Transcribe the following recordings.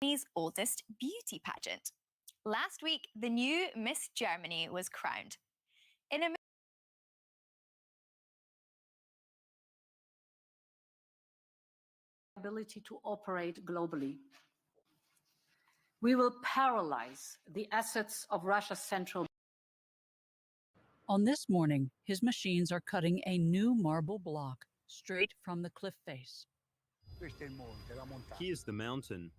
Germany's oldest beauty pageant. Last week, the new Miss Germany was crowned. In a ability to operate globally. We will paralyze the assets of Russia's central. On this morning, his machines are cutting a new marble block straight from the cliff face. Here's the mountain,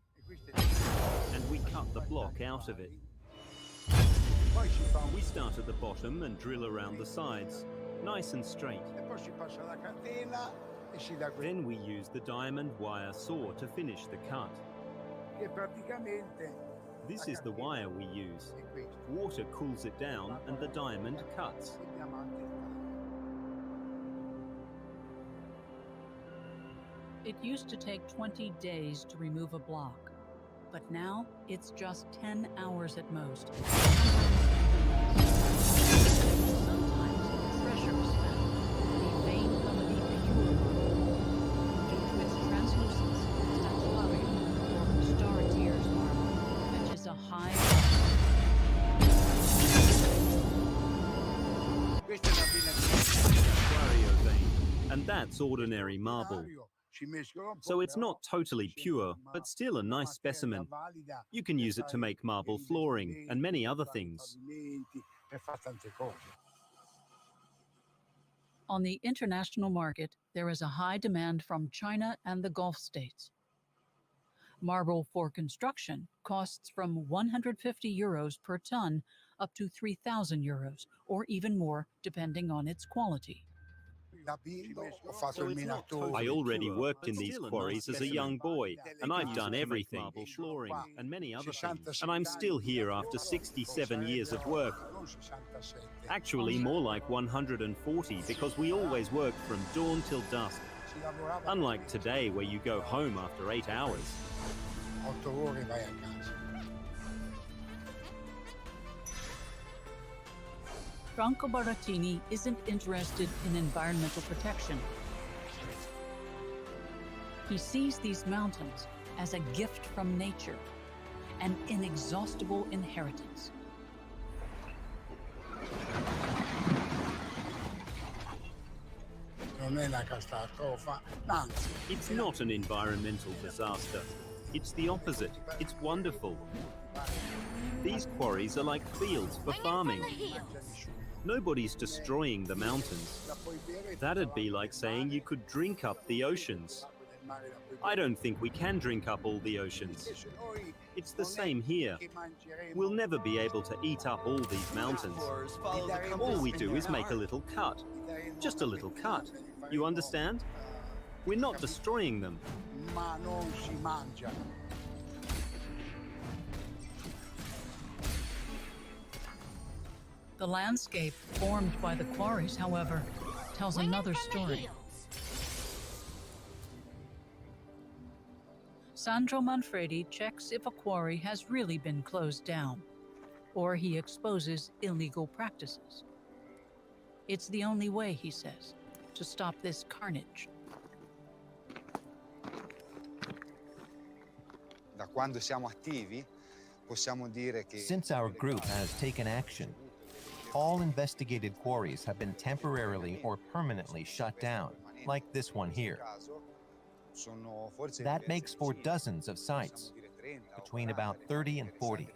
and we cut the block out of it. We start at the bottom and drill around the sides, nice and straight. Then we use the diamond wire saw to finish the cut. This is the wire we use. Water cools it down and the diamond cuts. It used to take 20 days to remove a block, but now it's just 10 hours at most. Sometimes pressure is found, the vein underneath the pure marble. Due to its translucence, statuary, or star tears marble, fetches a high vein, and that's ordinary marble. So it's not totally pure, but still a nice specimen. You can use it to make marble flooring and many other things. On the international market, there is a high demand from China and the Gulf states. Marble for construction costs from 150 euros per ton up to 3,000 euros, or even more, depending on its quality. I already worked in these quarries as a young boy, and I've done everything, marble flooring and many other things, and I'm still here after 67 years of work. Actually, more like 140, because we always work from dawn till dusk. Unlike today, where you go home after 8 hours. Franco Barattini isn't interested in environmental protection. He sees these mountains as a gift from nature, an inexhaustible inheritance. It's not an environmental disaster. It's the opposite. It's wonderful. These quarries are like fields for farming. Nobody's destroying the mountains. That'd be like saying you could drink up the oceans. I don't think we can drink up all the oceans. It's the same here. We'll never be able to eat up all these mountains. All we do is make a little cut. Just a little cut. You understand? We're not destroying them. The landscape formed by the quarries, however, tells another story. Sandro Manfredi checks if a quarry has really been closed down, or he exposes illegal practices. It's the only way, he says, to stop this carnage. Since our group has taken action, all investigated quarries have been temporarily or permanently shut down, like this one here. That makes for dozens of sites, between about 30 and 40.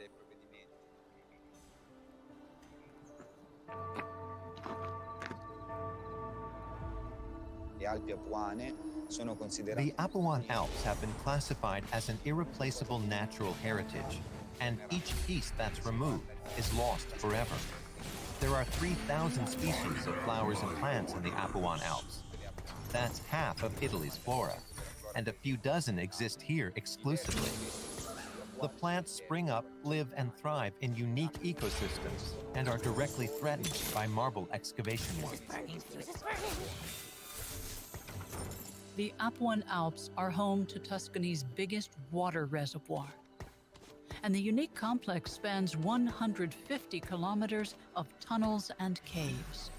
The Apuan Alps have been classified as an irreplaceable natural heritage, and each piece that's removed is lost forever. There are 3,000 species of flowers and plants in the Apuan Alps. That's half of Italy's flora, and a few dozen exist here exclusively. The plants spring up, live, and thrive in unique ecosystems and are directly threatened by marble excavation work. The Apuan Alps are home to Tuscany's biggest water reservoir, and the unique complex spans 150 kilometers of tunnels and caves.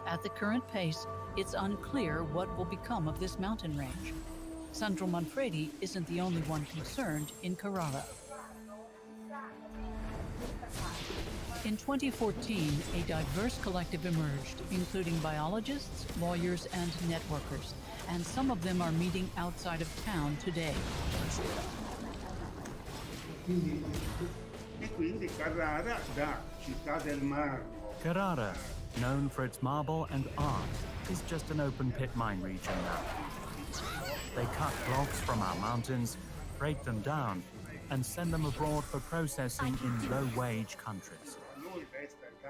At the current pace, it's unclear what will become of this mountain range. Sandro Manfredi isn't the only one concerned in Carrara. In 2014, a diverse collective emerged, including biologists, lawyers, and networkers, and some of them are meeting outside of town today. Carrara, known for its marble and art, is just an open-pit mine region now. They cut blocks from our mountains, break them down, and send them abroad for processing in low-wage countries.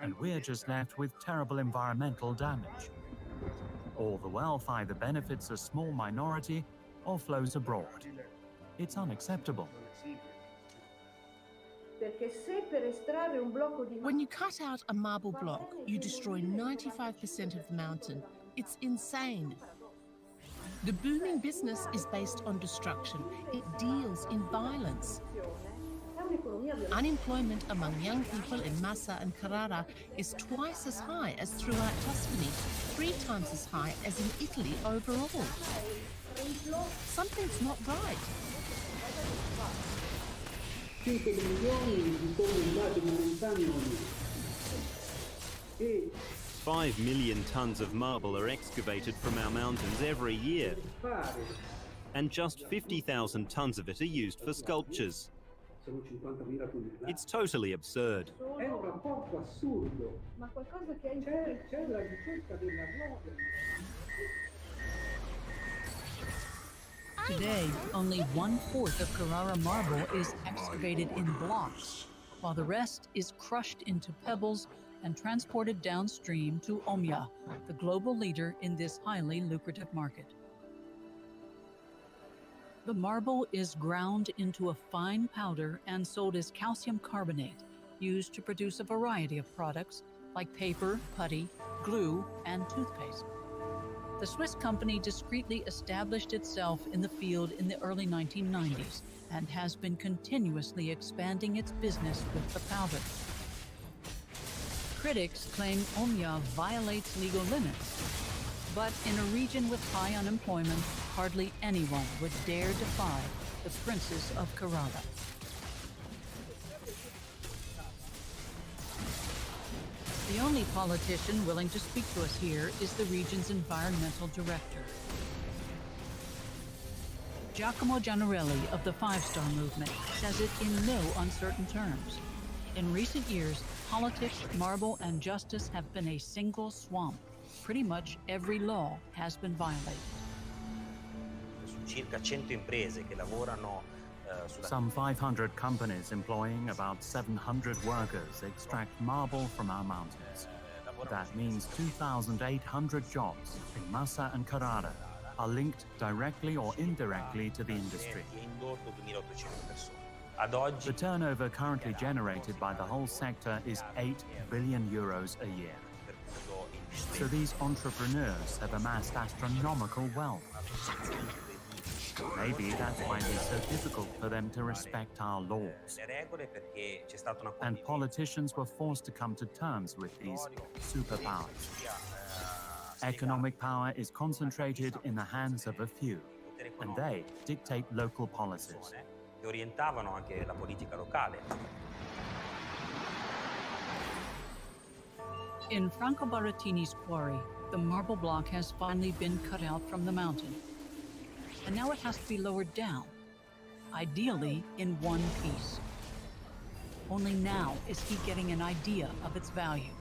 And we're just left with terrible environmental damage. All the wealth either benefits a small minority or flows abroad. It's unacceptable. When you cut out a marble block, you destroy 95% of the mountain. It's insane. The booming business is based on destruction. It deals in violence. Unemployment among young people in Massa and Carrara is twice as high as throughout Tuscany, 3 times as high as in Italy overall. Something's not right. 5 million tons of marble are excavated from our mountains every year, and just 50,000 tons of it are used for sculptures. It's totally absurd. Today, only 1/4 of Carrara marble is excavated in blocks, while the rest is crushed into pebbles and transported downstream to Omia, the global leader in this highly lucrative market. The marble is ground into a fine powder and sold as calcium carbonate, used to produce a variety of products like paper, putty, glue, and toothpaste. The Swiss company discreetly established itself in the field in the early 1990s and has been continuously expanding its business with the powder. Critics claim Omia violates legal limits, but in a region with high unemployment, hardly anyone would dare defy the Princess of Carrara. The only politician willing to speak to us here is the region's environmental director. Giacomo Giannarelli of the Five Star Movement says it in no uncertain terms. In recent years, politics, marble, and justice have been a single swamp. Pretty much every law has been violated. Some 500 companies employing about 700 workers extract marble from our mountains. That means 2,800 jobs in Massa and Carrara are linked directly or indirectly to the industry. The turnover currently generated by the whole sector is 8 billion euros a year. So these entrepreneurs have amassed astronomical wealth. Maybe that's why it's so difficult for them to respect our laws. And politicians were forced to come to terms with these superpowers. Economic power is concentrated in the hands of a few, and they dictate local policies. In Franco Barattini's quarry, the marble block has finally been cut out from the mountain. And now it has to be lowered down, ideally in one piece. Only now is he getting an idea of its value.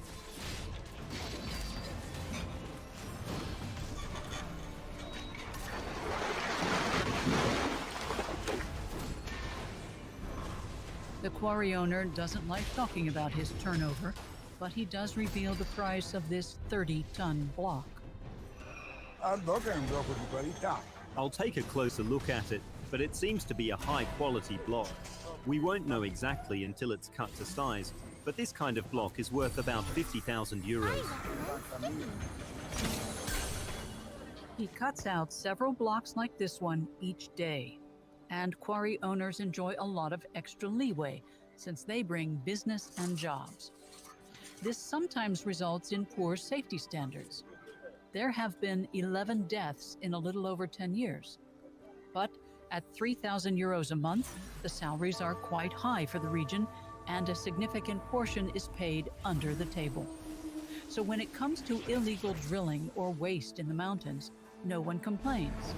The quarry owner doesn't like talking about his turnover, but he does reveal the price of this 30-ton block. I'll take a closer look at it, but it seems to be a high-quality block. We won't know exactly until it's cut to size, but this kind of block is worth about 50,000 euros. He cuts out several blocks like this one each day. And quarry owners enjoy a lot of extra leeway, since they bring business and jobs. This sometimes results in poor safety standards. There have been 11 deaths in a little over 10 years. But At 3,000 euros a month, the salaries are quite high for the region, and a significant portion is paid under the table. So when it comes to illegal drilling or waste in the mountains, no one complains.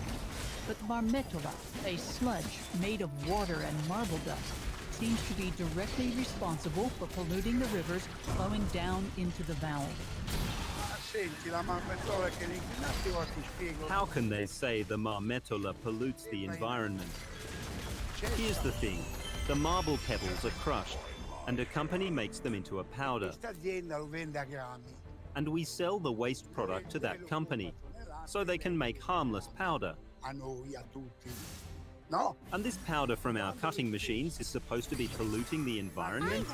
But Marmetola, a sludge made of water and marble dust, seems to be directly responsible for polluting the rivers flowing down into the valley. How can they say the Marmetola pollutes the environment? Here's the thing. The marble pebbles are crushed, and a company makes them into a powder. And we sell the waste product to that company, so they can make harmless powder. And this powder from our cutting machines is supposed to be polluting the environment?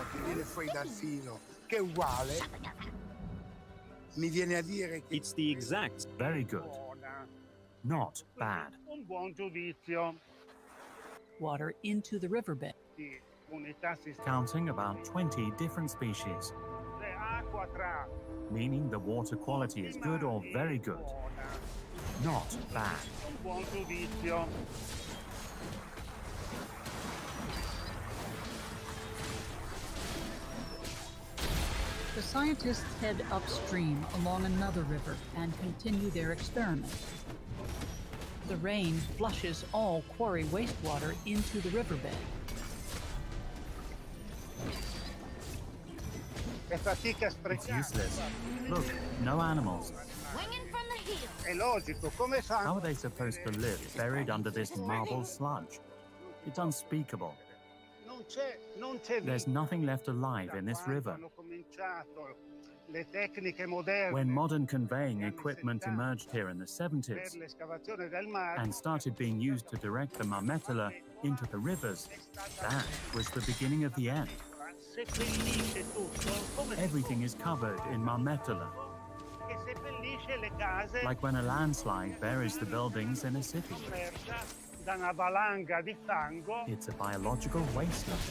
It's the exact. Very good. Not bad. Water into the riverbed. Counting about 20 different species, meaning the water quality is good or very good. Not bad. The scientists head upstream along another river and continue their experiment. The rain flushes all quarry wastewater into the riverbed. It's useless. Look, no animals. How are they supposed to live buried under this marble sludge? It's unspeakable. There's nothing left alive in this river. When modern conveying equipment emerged here in the 70s and started being used to direct the Marmetola into the rivers, that was the beginning of the end. Everything is covered in Marmetola, like when a landslide buries the buildings in a city. It's a biological wasteland.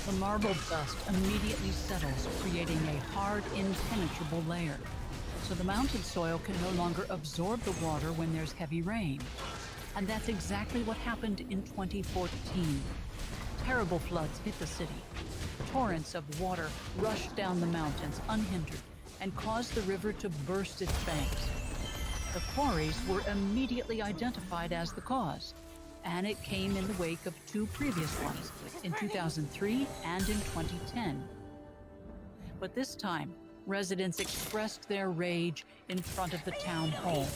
The marble dust immediately settles, creating a hard, impenetrable layer. So the mountain soil can no longer absorb the water when there's heavy rain. And that's exactly what happened in 2014. Terrible floods hit the city. Torrents of water rushed down the mountains unhindered and caused the river to burst its banks. The quarries were immediately identified as the cause, and it came in the wake of two previous ones, in 2003 and in 2010. But this time, residents expressed their rage in front of the town hall.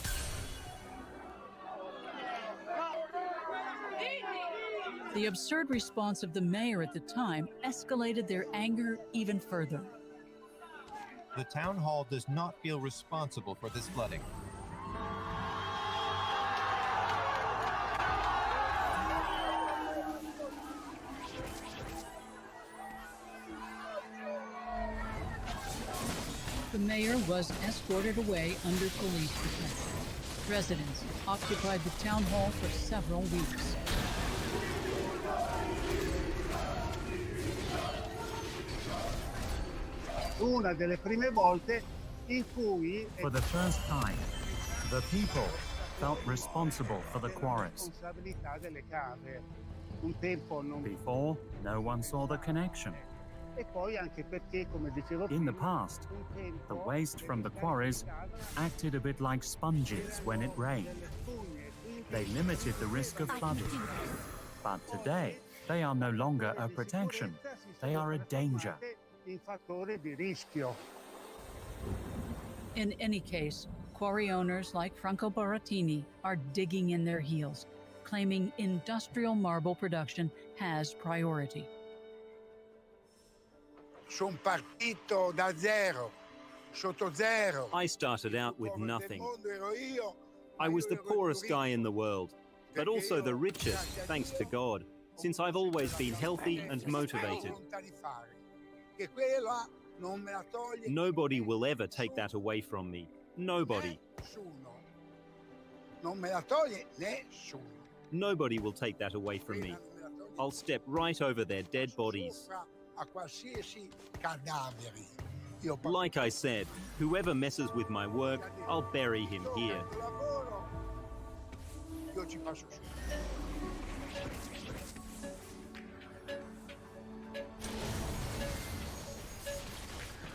The absurd response of the mayor at the time escalated their anger even further. The town hall does not feel responsible for this flooding. The mayor was escorted away under police protection. Residents occupied the town hall for several weeks. For the first time, the people felt responsible for the quarries. Before, no one saw the connection. In the past, the waste from the quarries acted a bit like sponges when it rained. They limited the risk of flooding. But today, they are no longer a protection. They are a danger. In any case, quarry owners like Franco Barattini are digging in their heels, claiming industrial marble production has priority. I started out with nothing. I was the poorest guy in the world, but also the richest, thanks to God, since I've always been healthy and motivated. Nobody will ever take that away from me. Nobody. Nobody will take that away from me. I'll step right over their dead bodies. Like I said, whoever messes with my work, I'll bury him here.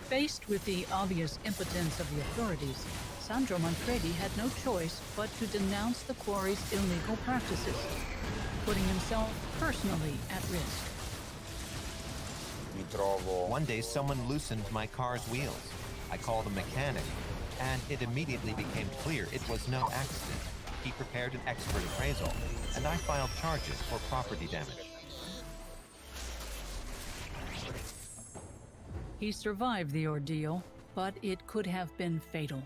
Faced with the obvious impotence of the authorities, Sandro Manfredi had no choice but to denounce the quarry's illegal practices, putting himself personally at risk. One day, someone loosened my car's wheels. I called a mechanic, and it immediately became clear it was no accident. He prepared an expert appraisal, and I filed charges for property damage. He survived the ordeal, but it could have been fatal.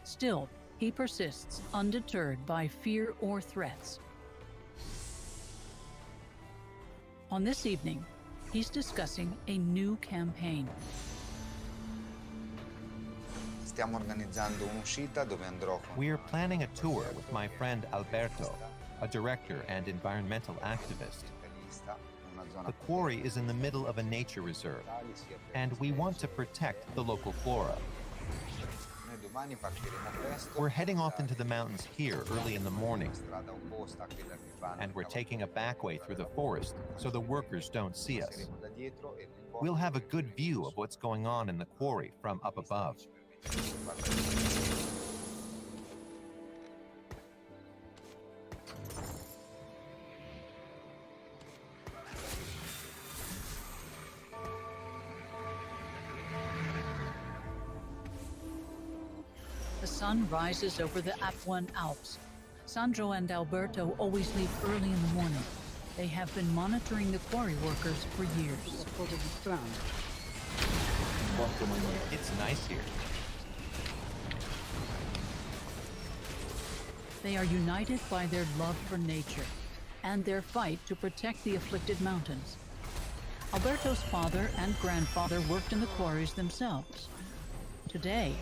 Still, he persists undeterred by fear or threats. On this evening, he's discussing a new campaign. We're planning a tour with my friend Alberto, a director and environmental activist. The quarry is in the middle of a nature reserve, and we want to protect the local flora. We're heading off into the mountains here early in the morning, and we're taking a back way through the forest so the workers don't see us. We'll have a good view of what's going on in the quarry from up above. The sun rises over the Apuan Alps. Sandro and Alberto always leave early in the morning. They have been monitoring the quarry workers for years. It's nice here. They are united by their love for nature and their fight to protect the afflicted mountains. Alberto's father and grandfather worked in the quarries themselves. Today,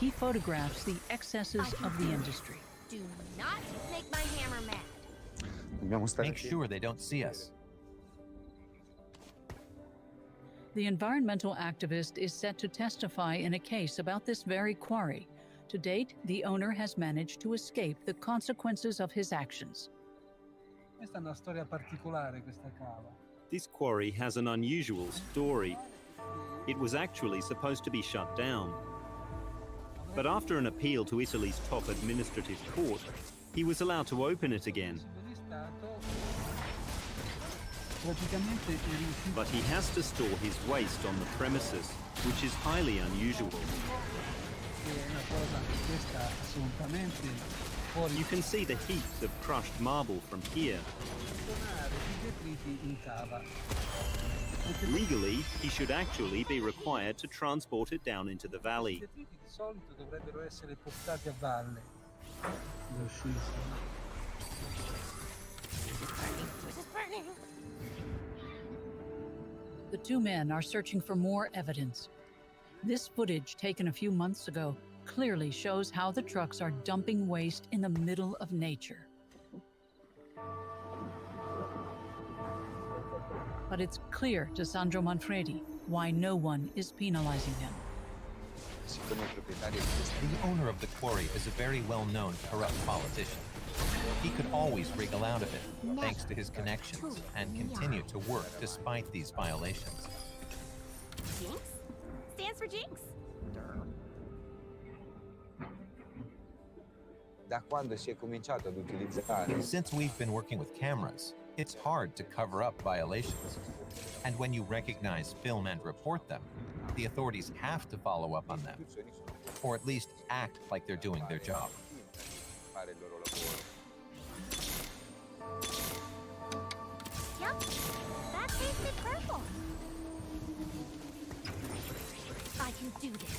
he photographs the excesses of the industry. Do not make my hammer mad. Make sure they don't see us. The environmental activist is set to testify in a case about this very quarry. To date, the owner has managed to escape the consequences of his actions. This quarry has an unusual story. It was actually supposed to be shut down. But after an appeal to Italy's top administrative court, he was allowed to open it again. But he has to store his waste on the premises, which is highly unusual. You can see the heaps of crushed marble from here. Legally, he should actually be required to transport it down into the valley. The two men are searching for more evidence. This footage, taken a few months ago, clearly shows how the trucks are dumping waste in the middle of nature. But it's clear to Sandro Manfredi why no one is penalizing them. The owner of the quarry is a very well-known corrupt politician. He could always wriggle out of it, thanks to his connections, and continue to work despite these violations. Jinx? Stands for Jinx. Since we've been working with cameras, it's hard to cover up violations. And when you recognize, film, and report them, the authorities have to follow up on them, or at least act like they're doing their job. Yep, that tasted purple. I can do this.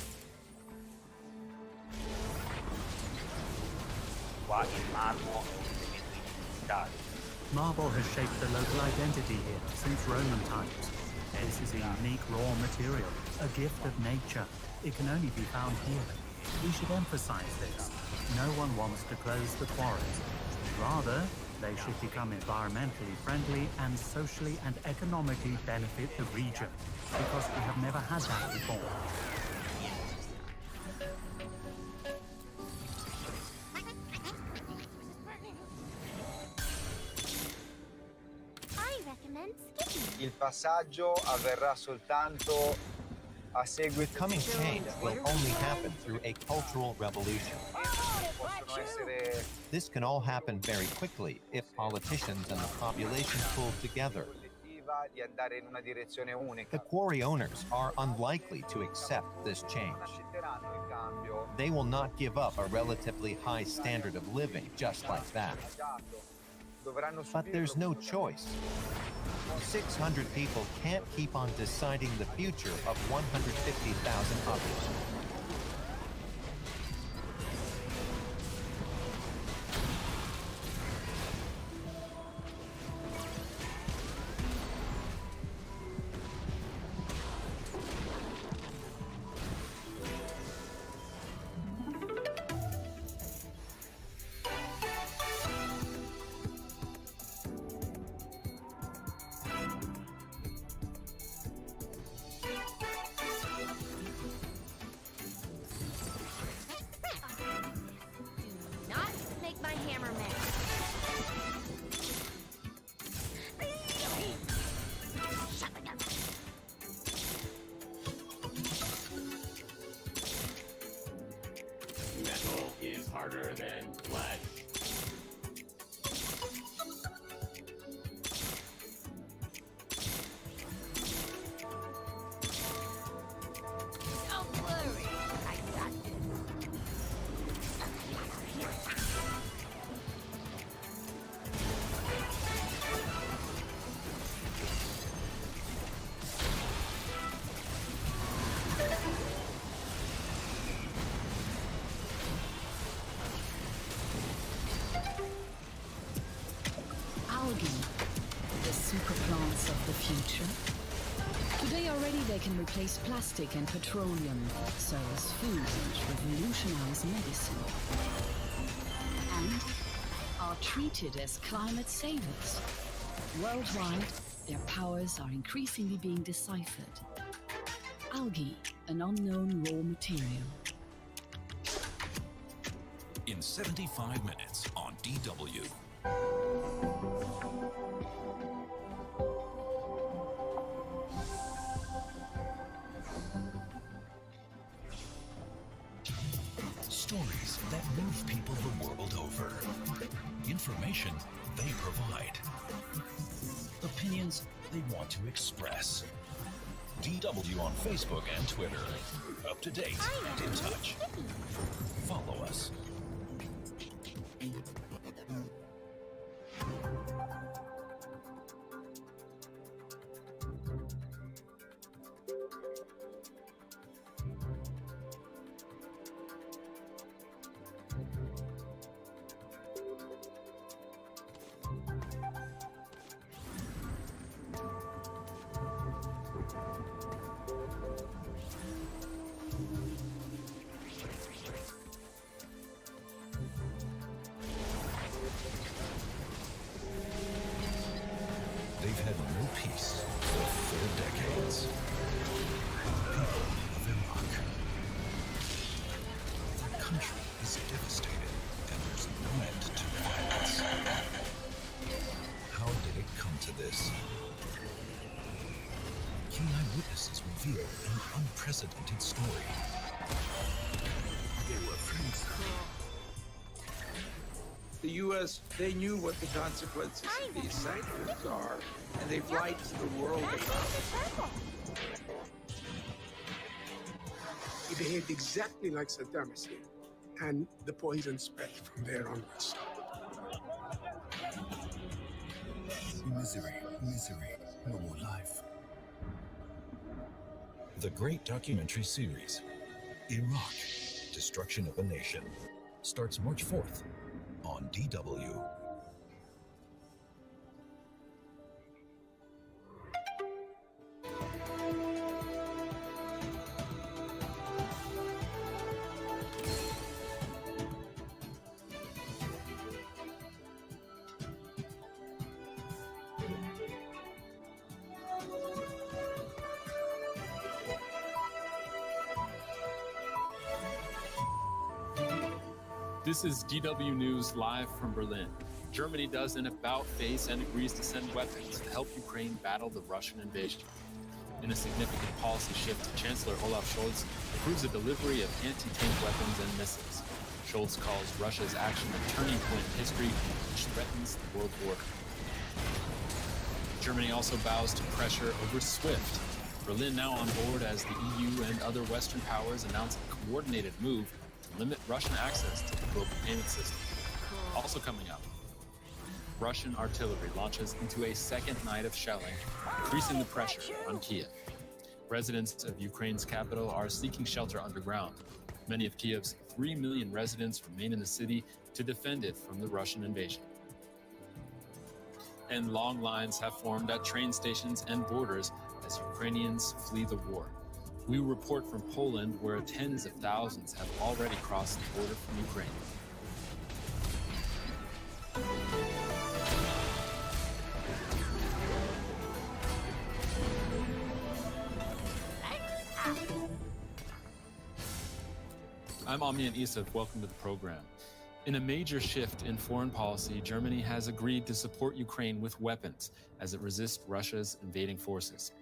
Marble has shaped the local identity here since Roman times. This is a unique raw material, a gift of nature. It can only be found here. We should emphasize this. No one wants to close the quarries. Rather, They should become environmentally friendly and socially and economically benefit the region, because we have never had that before. I recommend skipping. Il passaggio avverrà soltanto a seguito Coming change will only happen through a cultural revolution. possono essere This can all happen very quickly if politicians and the population pull together. collettiva di andare in una direzione The unica. quarry owners are unlikely to accept this change. Accetteranno il cambio They will not give up a relatively high standard of living just like that. dato. Dovranno But there's no subirlo. choice. 600 people can't keep on deciding the future of 150,000 others. Do not make my hammer mad. Shut the gun. Metal is harder than flesh. Don't worry, I got this. Algae, the super plants of the future. Today already they can replace plastic and petroleum, serve as food and revolutionize medicine. And are treated as climate savers. Worldwide, their powers are increasingly being deciphered. Algae, an unknown raw material. In 75 minutes on DW. Stories that move people the world over. Information they provide. Opinions they want to express. DW on Facebook and Twitter. Up to date and in touch. Follow us. They've had no peace for 4 decades. People of Iraq. Their country is devastated, and there's no end to violence. How did it come to this? Key eyewitnesses reveal an unprecedented story. They were friends. The U.S., they knew what the consequences of these sanctions are, and they've lied to the world about it. He behaved exactly like Saddam Hussein, and the poison spread from there onwards. Misery, misery, no more life. The great documentary series, Iraq, Destruction of a Nation, starts March 4th on DW. This is DW News live from Berlin. Germany does an about-face and agrees to send weapons to help Ukraine battle the Russian invasion. In a significant policy shift, Chancellor Olaf Scholz approves the delivery of anti-tank weapons and missiles. Scholz calls Russia's action a turning point in history which threatens the world order. Germany also vows to pressure over SWIFT. Berlin now on board as the EU and other Western powers announce a coordinated move to limit Russian access to the global payment system. Also coming up, Russian artillery launches into a second night of shelling, increasing the pressure on Kiev. Residents of Ukraine's capital are seeking shelter underground. Many of Kiev's 3 million residents remain in the city to defend it from the Russian invasion. And long lines have formed at train stations and borders as Ukrainians flee the war. We report from Poland, where tens of thousands have already crossed the border from Ukraine. I'm Amien Isov. Welcome to the program. In a major shift in foreign policy, Germany has agreed to support Ukraine with weapons as it resists Russia's invading forces.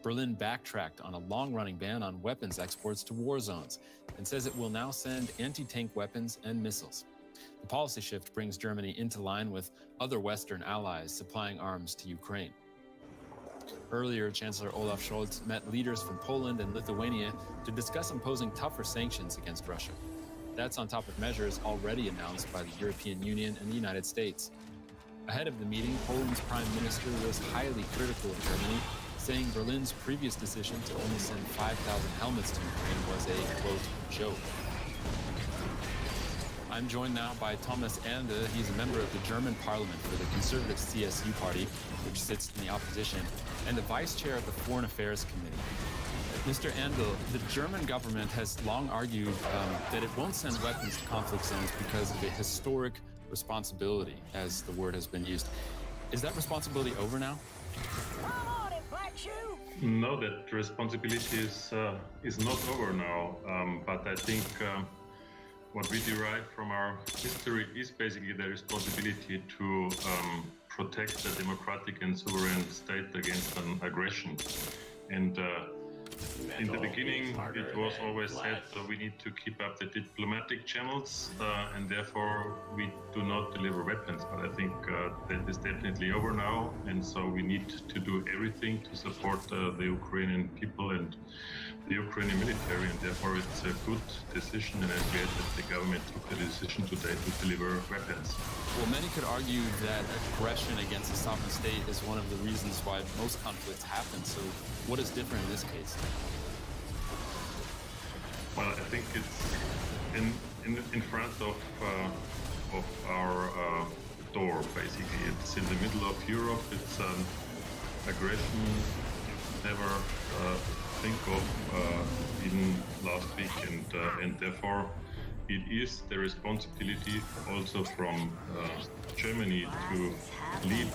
Berlin backtracked on a long-running ban on weapons exports to war zones and says it will now send anti-tank weapons and missiles. The policy shift brings Germany into line with other Western allies supplying arms to Ukraine. Earlier, Chancellor Olaf Scholz met leaders from Poland and Lithuania to discuss imposing tougher sanctions against Russia. That's on top of measures already announced by the European Union and the United States. Ahead of the meeting, Poland's prime minister was highly critical of Germany, saying Berlin's previous decision to only send 5,000 helmets to Ukraine was a, quote, joke. I'm joined now by Thomas Ernde. He's a member of the German parliament for the conservative CSU party, which sits in the opposition, and the vice chair of the Foreign Affairs Committee. Mr. Ernde, the German government has long argued that it won't send weapons to conflict zones because of a historic responsibility, as the word has been used. Is that responsibility over now? No, that responsibility is not over now, but I think what we derive from our history is basically the responsibility to protect the democratic and sovereign state against an aggression. And in the beginning, it was always said that we need to keep up the diplomatic channels, and therefore we do not deliver weapons. But I think that is definitely over now, and so we need to do everything to support the Ukrainian people and the Ukrainian military, and therefore it's a good decision, and I'm glad that the government took the decision today to deliver weapons. Well, many could argue that aggression against a sovereign state is one of the reasons why most conflicts happen. So what is different in this case? Well, I think it's in front of our door, basically. It's in the middle of Europe. It's aggression. Never think of even last week, and therefore it is the responsibility also from Germany to lead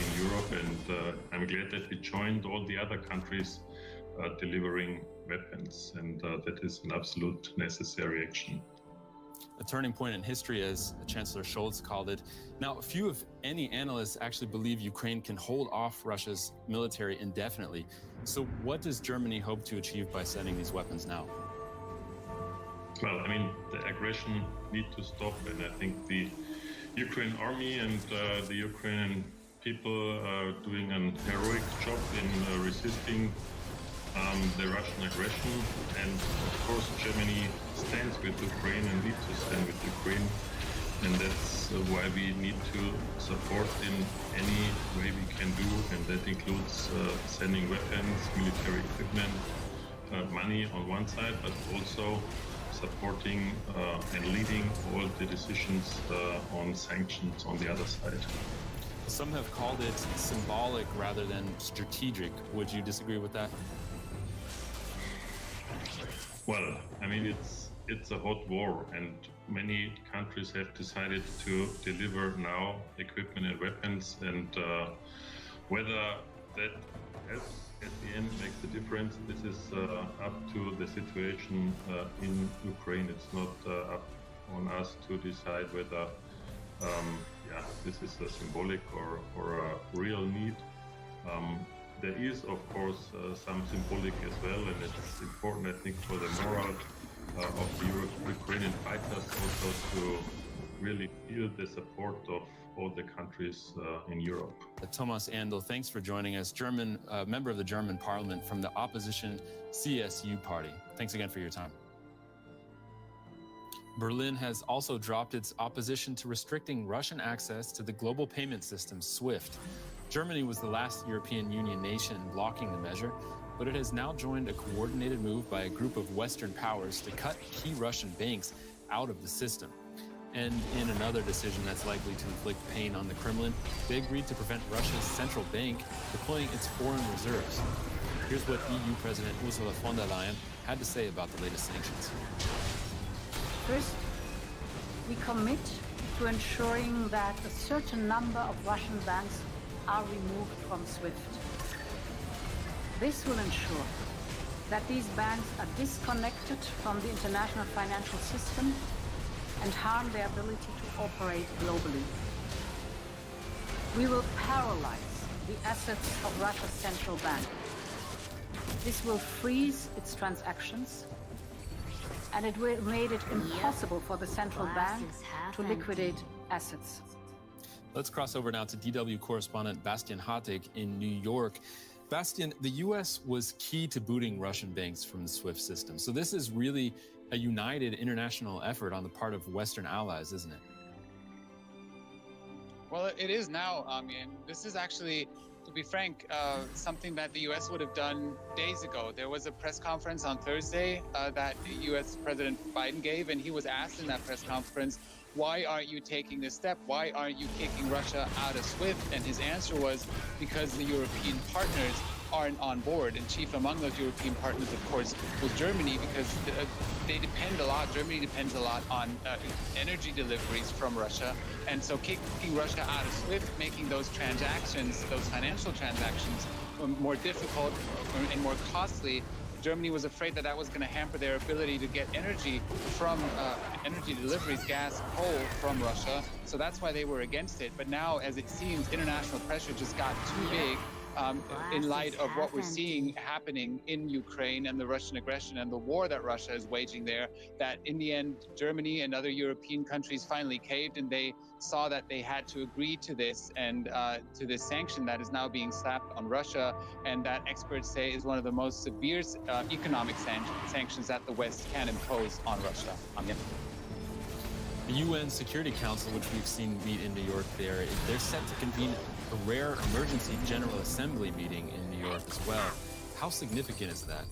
in Europe, and I'm glad that we joined all the other countries delivering weapons, and that is an absolute necessary action. A turning point in history, as Chancellor Scholz called it. Now, few, if any, analysts actually believe Ukraine can hold off Russia's military indefinitely. So what does Germany hope to achieve by sending these weapons now? Well, I mean, the aggression needs to stop, and I think the Ukraine army and the Ukrainian people are doing an heroic job in resisting the Russian aggression, and of course Germany stands with Ukraine and needs to stand with Ukraine, and that's why we need to support in any way we can do, and that includes sending weapons, military equipment, money on one side, but also supporting and leading all the decisions on sanctions on the other side. Some have called it symbolic rather than strategic. Would you disagree with that? Well, I mean, it's a hot war, and many countries have decided to deliver now equipment and weapons, and whether that has, at the end, makes a difference, this is up to the situation in Ukraine. It's not up on us to decide whether this is a symbolic or a real need. There is, of course, some symbolic as well, and it's important, I think, for the morale of the Ukrainian fighters also to really feel the support of all the countries in Europe. Thomas Andel, thanks for joining us, member of the German parliament from the opposition CSU party. Thanks again for your time. Berlin has also dropped its opposition to restricting Russian access to the global payment system SWIFT. Germany was the last European Union nation blocking the measure, but it has now joined a coordinated move by a group of Western powers to cut key Russian banks out of the system. And in another decision that's likely to inflict pain on the Kremlin, they agreed to prevent Russia's central bank deploying its foreign reserves. Here's what EU President Ursula von der Leyen had to say about the latest sanctions. First, we commit to ensuring that a certain number of Russian banks are removed from SWIFT. This will ensure that these banks are disconnected from the international financial system and harm their ability to operate globally. We will paralyze the assets of Russia's central bank. This will freeze its transactions, and it made it impossible for the central bank to liquidate assets. Let's cross over now to DW correspondent Bastian Hartig in New York. Bastian, the U.S. was key to booting Russian banks from the SWIFT system. So this is really a united international effort on the part of Western allies, isn't it? Well, it is now, Amien. This is actually, to be frank, something that the U.S. would have done days ago. There was a press conference on Thursday that U.S. President Biden gave, and he was asked in that press conference, why aren't you taking this step? Why aren't you kicking Russia out of SWIFT? And his answer was because the European partners aren't on board. And chief among those European partners, of course, was Germany, because they depend a lot. Germany depends a lot on energy deliveries from Russia. And so kicking Russia out of SWIFT, making those transactions, those financial transactions, more difficult and more costly. Germany was afraid that that was going to hamper their ability to get energy from energy deliveries, gas, coal from Russia. So that's why they were against it. But now, as it seems, international pressure just got too big in light of what we're seeing happening in Ukraine and the Russian aggression and the war that Russia is waging there, that in the end, Germany and other European countries finally caved, and they saw that they had to agree to this and to this sanction that is now being slapped on Russia, and that experts say is one of the most severe economic sanctions that the West can impose on Russia. The UN Security Council, which we've seen meet in New York, they're set to convene a rare emergency General Assembly meeting in New York as well. How significant is that?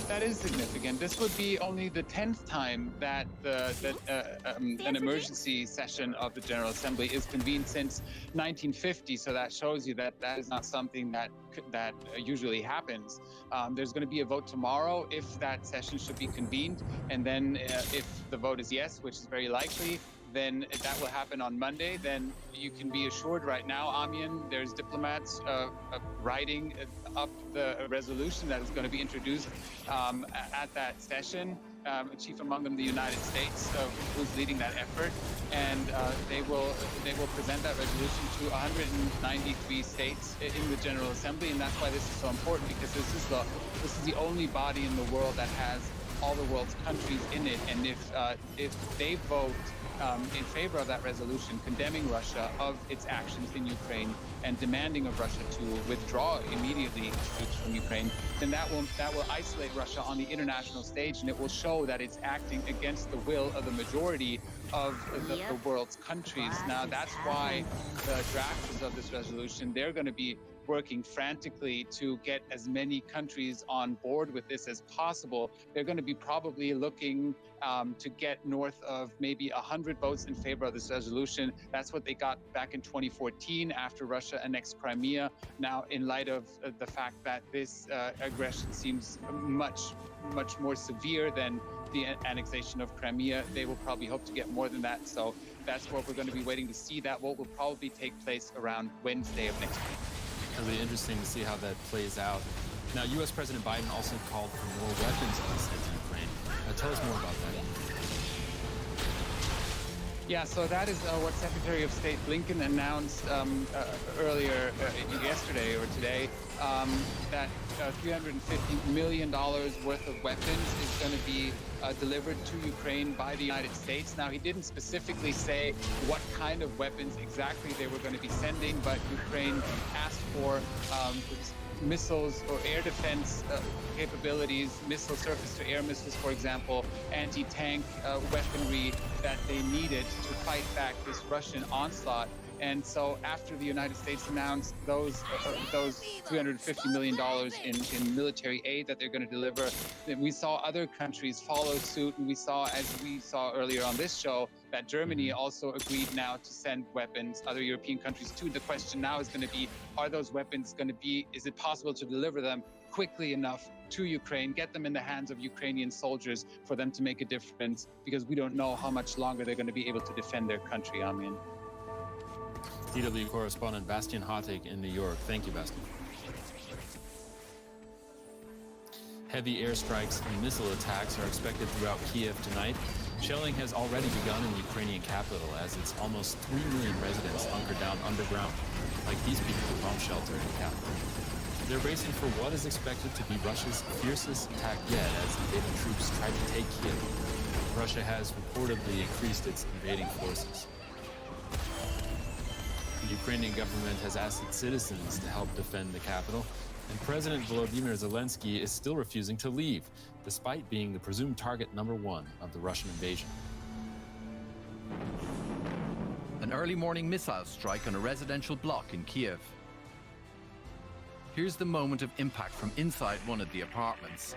That is significant. This would be only the 10th time that an emergency session of the General Assembly is convened since 1950. So that shows you that that is not something that usually happens. There's going to be a vote tomorrow if that session should be convened, and then if the vote is yes, which is very likely, then that will happen on Monday. Then you can be assured right now, Amien, there's diplomats writing up the resolution that is going to be introduced at that session. Chief among them, the United States, who's leading that effort, and they will present that resolution to 193 states in the General Assembly, and that's why this is so important, because this is the only body in the world that has all the world's countries in it, and if they vote in favor of that resolution condemning Russia of its actions in Ukraine and demanding of Russia to withdraw immediately troops from Ukraine, then that will isolate Russia on the international stage, and it will show that it's acting against the will of the majority of the world's countries. Now, that's why the drafters of this resolution, they're going to be working frantically to get as many countries on board with this as possible. They're going to be probably looking to get north of maybe 100 votes in favor of this resolution. That's what they got back in 2014 after Russia annexed Crimea. Now, in light of the fact that this aggression seems much more severe than the annexation of Crimea, they will probably hope to get more than that. So that's what we're going to be waiting to see. That vote will probably take place around Wednesday of next week. It'll be interesting to see how that plays out. Now, U.S. President Biden also called for more weapons to be sent to Ukraine. Tell us more about that. Yeah, so that is what Secretary of State Blinken announced earlier yesterday or today, that $350 million worth of weapons is going to be delivered to Ukraine by the United States. Now, he didn't specifically say what kind of weapons exactly they were going to be sending, but Ukraine asked for missiles or air defense capabilities, missile surface-to-air missiles, for example, anti-tank weaponry that they needed to fight back this Russian onslaught. And so after the United States announced those $350 million in military aid that they're going to deliver, we saw other countries follow suit. And we saw, as we saw earlier on this show, that Germany also agreed now to send weapons, other European countries too. The question now is going to be, are those weapons going to be, is it possible to deliver them quickly enough to Ukraine, get them in the hands of Ukrainian soldiers for them to make a difference? Because we don't know how much longer they're going to be able to defend their country, Armin. DW correspondent Bastian Hartig in New York. Thank you, Bastian. Heavy airstrikes and missile attacks are expected throughout Kiev tonight. Shelling has already begun in the Ukrainian capital as its almost 3 million residents hunker down underground, like these people who bomb shelter in the capital. They're racing for what is expected to be Russia's fiercest attack yet as invading troops try to take Kiev. Russia has reportedly increased its invading forces. The Ukrainian government has asked its citizens to help defend the capital, and President Volodymyr Zelensky is still refusing to leave, despite being the presumed target #1 of the Russian invasion. An early morning missile strike on a residential block in Kiev. Here's the moment of impact from inside one of the apartments.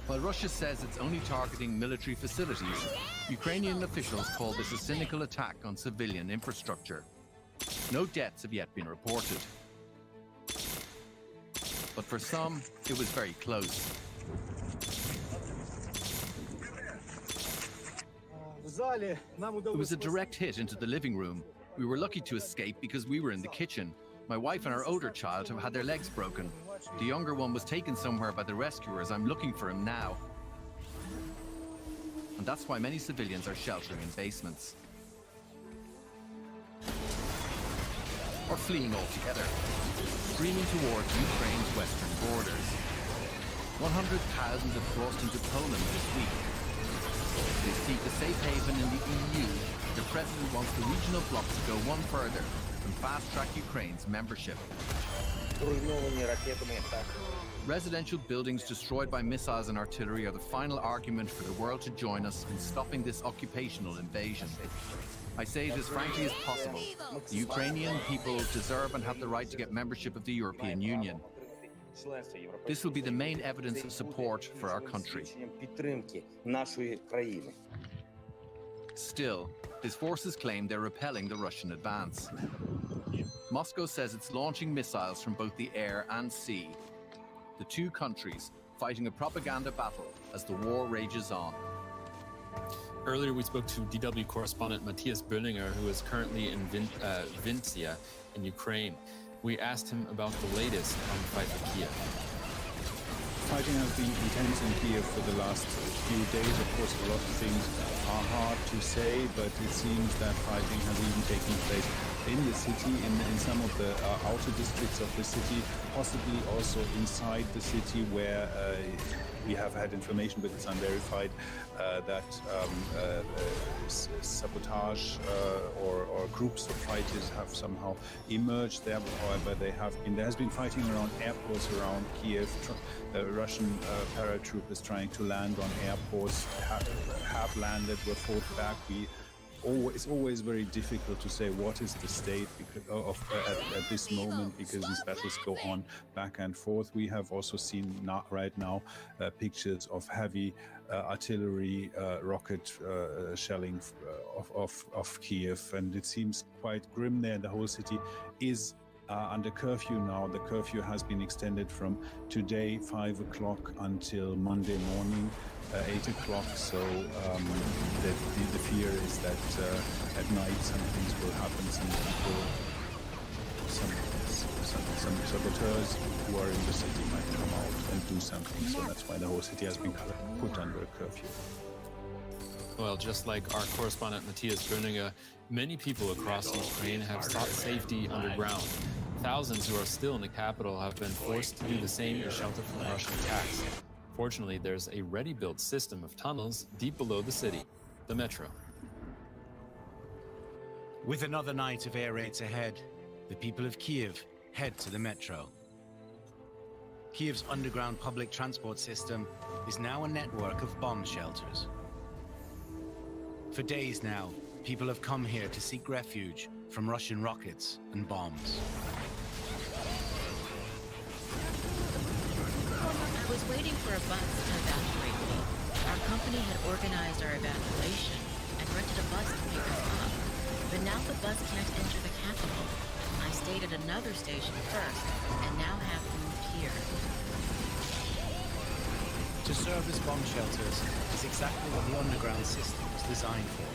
While Russia says it's only targeting military facilities, Ukrainian officials call this a cynical attack on civilian infrastructure. No deaths have yet been reported. But for some, it was very close. It was a direct hit into the living room. We were lucky to escape because we were in the kitchen. My wife and our older child have had their legs broken. The younger one was taken somewhere by the rescuers. I'm looking for him now. And that's why many civilians are sheltering in basements. Or fleeing altogether, streaming towards Ukraine's western borders. 100,000 have crossed into Poland this week. They seek a safe haven in the EU. The president wants the regional bloc to go one further and fast-track Ukraine's membership. Residential buildings destroyed by missiles and artillery are the final argument for the world to join us in stopping this occupational invasion. I say it as frankly as possible. The Ukrainian people deserve and have the right to get membership of the European Union. This will be the main evidence of support for our country. Still, his forces claim they're repelling the Russian advance. Moscow says it's launching missiles from both the air and sea. The two countries fighting a propaganda battle as the war rages on. Earlier, we spoke to DW correspondent Matthias Böllinger, who is currently in Vinnytsia in Ukraine. We asked him about the latest on the fight for Kiev. Fighting has been intense in Kiev for the last few days. Of course, a lot of things are hard to say, but it seems that fighting has even taken place in the city, in some of the outer districts of the city, possibly also inside the city, where we have had information, but it's unverified, that sabotage or groups of fighters have somehow emerged there. However, there has been fighting around airports around Kiev. Russian paratroopers trying to land on airports have landed, were fought back. It's always very difficult to say what is the state at this moment, because these battles go on back and forth. We have also seen right now pictures of heavy artillery, rocket shelling of Kiev, and it seems quite grim there. The whole city is under curfew now. The curfew has been extended from today 5 o'clock until Monday morning 8 o'clock. So the fear is that at night some things will happen. Some some saboteurs who are in the city might come out and do something. So that's why the whole city has been put under a curfew. Well, just like our correspondent Matthias Gröninger, many people across Ukraine have sought safety underground. Thousands who are still in the capital have been forced to do the same to shelter from Russian attacks. Fortunately, there's a ready-built system of tunnels deep below the city, the metro. With another night of air raids ahead, the people of Kyiv head to the metro. Kyiv's underground public transport system is now a network of bomb shelters. For days now, people have come here to seek refuge from Russian rockets and bombs. I was waiting for a bus to evacuate me. Our company had organized our evacuation and rented a bus to pick us up. But now the bus can't enter the capital. I stayed at another station first, and now have moved here. To serve as bomb shelters is exactly what the underground system was designed for.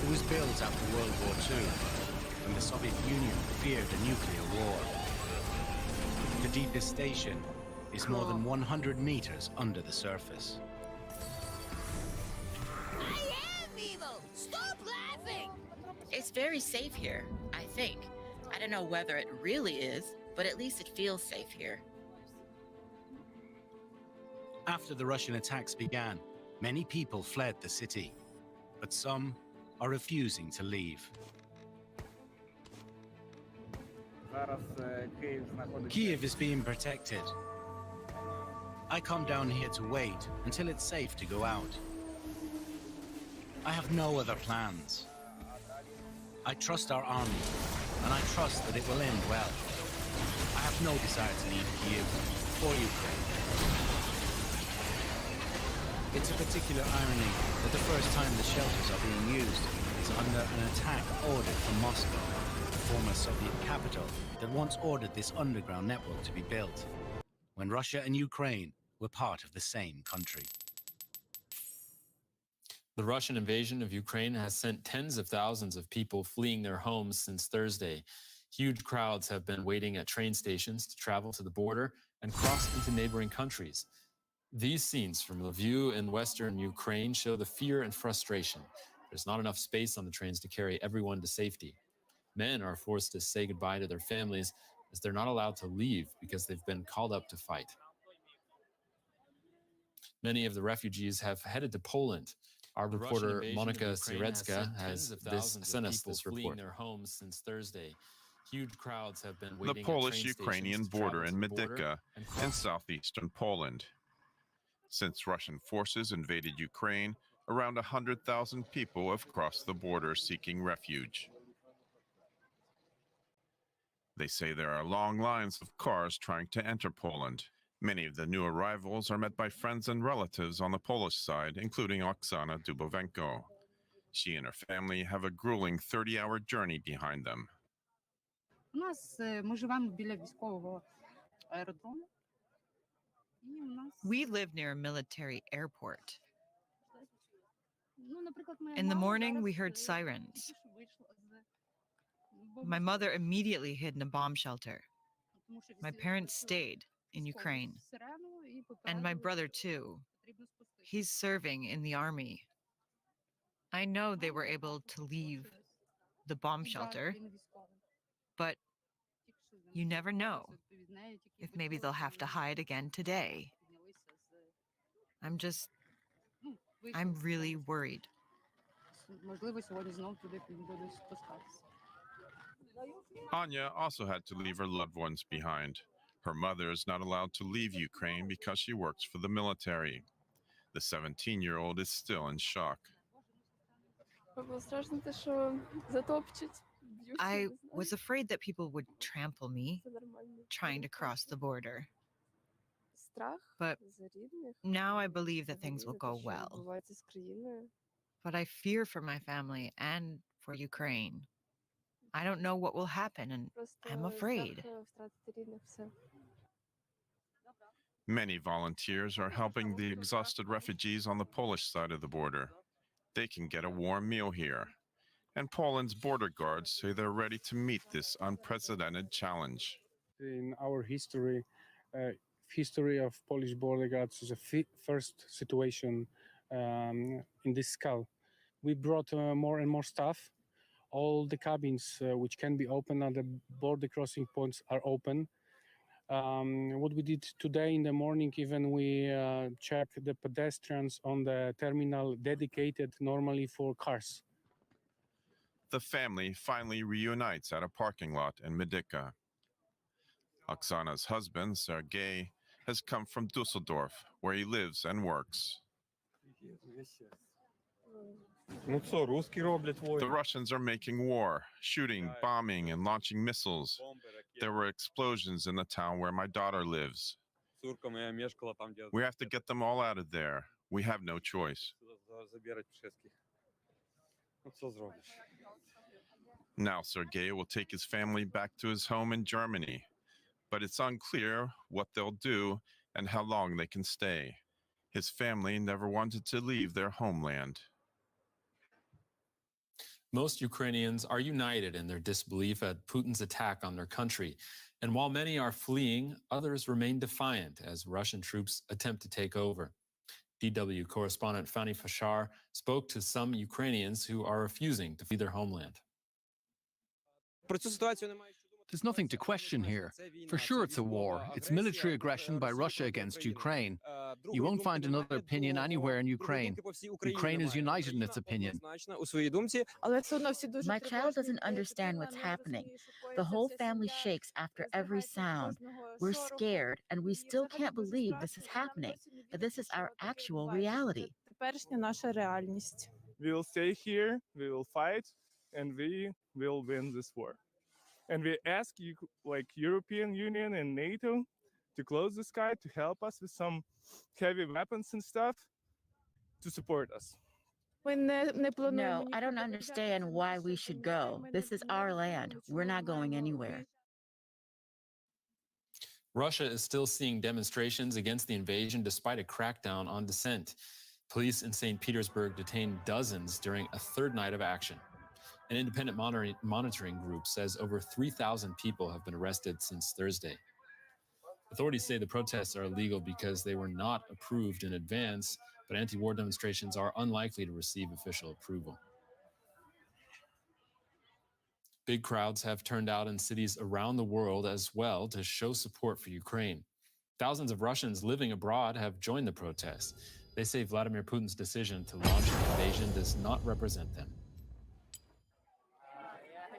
It was built after World War II, when the Soviet Union feared a nuclear war. The deepest station is more than 100 meters under the surface. I am evil! Stop laughing! It's very safe here, I think. I don't know whether it really is, but at least it feels safe here. After the Russian attacks began, many people fled the city, but some are refusing to leave. Kyiv is being protected. I come down here to wait until it's safe to go out. I have no other plans. I trust our army, and I trust that it will end well. I have no desire to leave Kyiv or Ukraine. It's a particular irony that the first time the shelters are being used is under an attack ordered from Moscow, the former Soviet capital that once ordered this underground network to be built, when Russia and Ukraine were part of the same country. The Russian invasion of Ukraine has sent tens of thousands of people fleeing their homes since Thursday. Huge crowds have been waiting at train stations to travel to the border and cross into neighboring countries. These scenes from Lviv in western Ukraine show the fear and frustration. There's not enough space on the trains to carry everyone to safety. Men are forced to say goodbye to their families as they're not allowed to leave because they've been called up to fight. Many of the refugees have headed to Poland. Our reporter Monika Sierecka has sent us this report. Their homes since Thursday. Huge crowds have been waiting the Polish-Ukrainian border in Medyka in southeastern Poland. Since Russian forces invaded Ukraine, around 100,000 people have crossed the border seeking refuge. They say there are long lines of cars trying to enter Poland. Many of the new arrivals are met by friends and relatives on the Polish side, including Oksana Dubovenko. She and her family have a grueling 30-hour journey behind them. We live near a military airport. In the morning, we heard sirens. My mother immediately hid in a bomb shelter. My parents stayed in Ukraine. And my brother, too. He's serving in the army. I know they were able to leave the bomb shelter, but you never know if maybe they'll have to hide again today. I'm really worried. Anya also had to leave her loved ones behind. Her mother is not allowed to leave Ukraine because she works for the military. The 17-year-old is still in shock. I was afraid that people would trample me trying to cross the border. But now I believe that things will go well. But I fear for my family and for Ukraine. I don't know what will happen, and I'm afraid. Many volunteers are helping the exhausted refugees on the Polish side of the border. They can get a warm meal here. And Poland's border guards say they're ready to meet this unprecedented challenge. In our history of Polish border guards is a first situation in this scale. We brought more and more staff. All the cabins which can be open at the border crossing points are open. What we did today in the morning, even we checked the pedestrians on the terminal dedicated normally for cars. The family finally reunites at a parking lot in Medyka. Oksana's husband, Sergei, has come from Dusseldorf, where he lives and works. The Russians are making war, shooting, bombing, and launching missiles. There were explosions in the town where my daughter lives. We have to get them all out of there. We have no choice. Now Sergei will take his family back to his home in Germany, but it's unclear what they'll do and how long they can stay. His family never wanted to leave their homeland. Most Ukrainians are united in their disbelief at Putin's attack on their country. And while many are fleeing, others remain defiant as Russian troops attempt to take over. DW correspondent Fanny Fashar spoke to some Ukrainians who are refusing to flee their homeland. There's nothing to question here. For sure it's a war. It's military aggression by Russia against Ukraine. You won't find another opinion anywhere in Ukraine. Ukraine is united in its opinion. My child doesn't understand what's happening. The whole family shakes after every sound. We're scared, and we still can't believe this is happening, but this is our actual reality. We will stay here, we will fight, and we will win this war. And we ask you, like European Union and NATO, to close the sky, to help us with some heavy weapons and stuff, to support us. No, I don't understand why we should go. This is our land. We're not going anywhere. Russia is still seeing demonstrations against the invasion despite a crackdown on dissent. Police in St. Petersburg detained dozens during a third night of action. An independent monitoring group says over 3,000 people have been arrested since Thursday. Authorities say the protests are illegal because they were not approved in advance, but anti-war demonstrations are unlikely to receive official approval. Big crowds have turned out in cities around the world as well to show support for Ukraine. Thousands of Russians living abroad have joined the protests. They say Vladimir Putin's decision to launch an invasion does not represent them.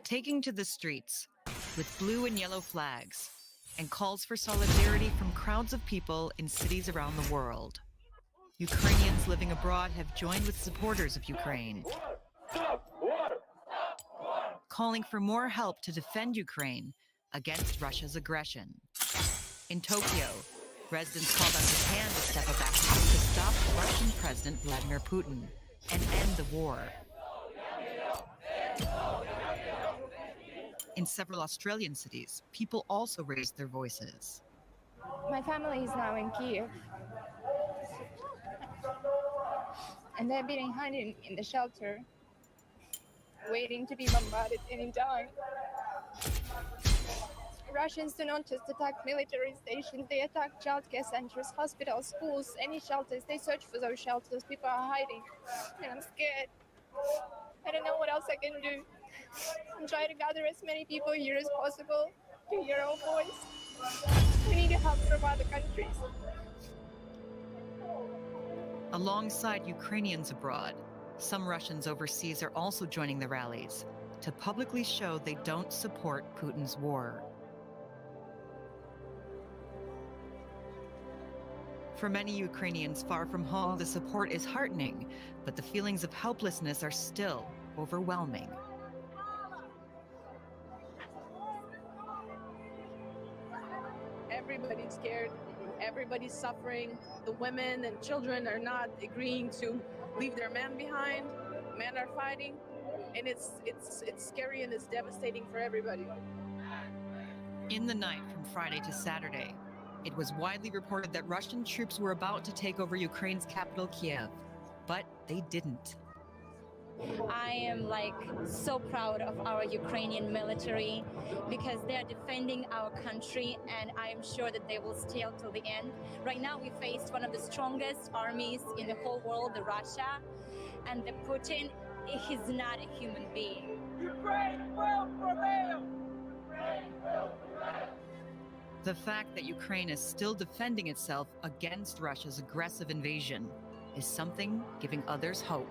Taking to the streets with blue and yellow flags and calls for solidarity from crowds of people in cities around the world. Ukrainians living abroad have joined with supporters of Ukraine, calling for more help to defend Ukraine against Russia's aggression. In Tokyo, residents called on Japan to step up action to stop Russian President Vladimir Putin and end the war. In several Australian cities, people also raised their voices. My family is now in Kiev, and they're being hiding in the shelter, waiting to be bombarded any time. Russians do not just attack military stations, they attack childcare centers, hospitals, schools, any shelters. They search for those shelters. People are hiding, and I'm scared. I don't know what else I can do. I'm trying to gather as many people here as possible to hear our voice. We need help from other countries. Alongside Ukrainians abroad, some Russians overseas are also joining the rallies to publicly show they don't support Putin's war. For many Ukrainians far from home, the support is heartening, but the feelings of helplessness are still overwhelming. Everybody's scared. Everybody's suffering. The women and children are not agreeing to leave their men behind. Men are fighting, and it's scary and it's devastating for everybody. In the night from Friday to Saturday, it was widely reported that Russian troops were about to take over Ukraine's capital, Kiev, but they didn't. I am like so proud of our Ukrainian military because they're defending our country, and I am sure that they will stay till the end. Right now we faced one of the strongest armies in the whole world, the Russia, and the Putin, he's not a human being. Ukraine will prevail! Ukraine will prevail! The fact that Ukraine is still defending itself against Russia's aggressive invasion is something giving others hope.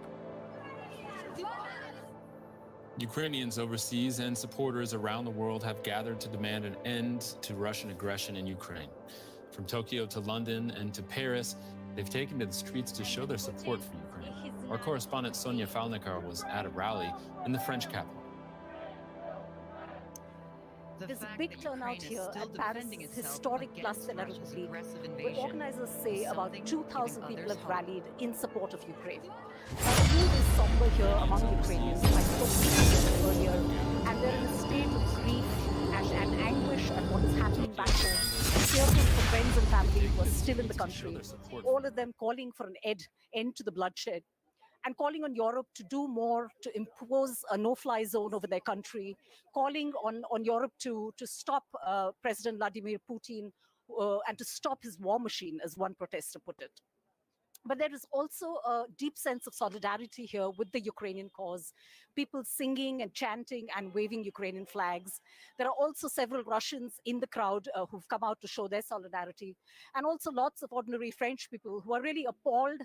Ukrainians overseas and supporters around the world have gathered to demand an end to Russian aggression in Ukraine. From Tokyo to London and to Paris, they've taken to the streets to show their support for Ukraine. Our correspondent Sonia Falnikar was at a rally in the French capital. There's a big turnout here at Paris' historic Place de la République, where organizers say about 2,000 people have rallied in support of Ukraine. Now, the mood is somber here among Ukrainians, I spoke to earlier, and they're in a state of grief and anguish at what is happening back home, fearful for friends and family who are still in the country, all of them calling for an end to the bloodshed, and calling on Europe to do more to impose a no-fly zone over their country, calling on Europe to stop President Vladimir Putin and to stop his war machine, as one protester put it. But there is also a deep sense of solidarity here with the Ukrainian cause, people singing and chanting and waving Ukrainian flags. There are also several Russians in the crowd who've come out to show their solidarity, and also lots of ordinary French people who are really appalled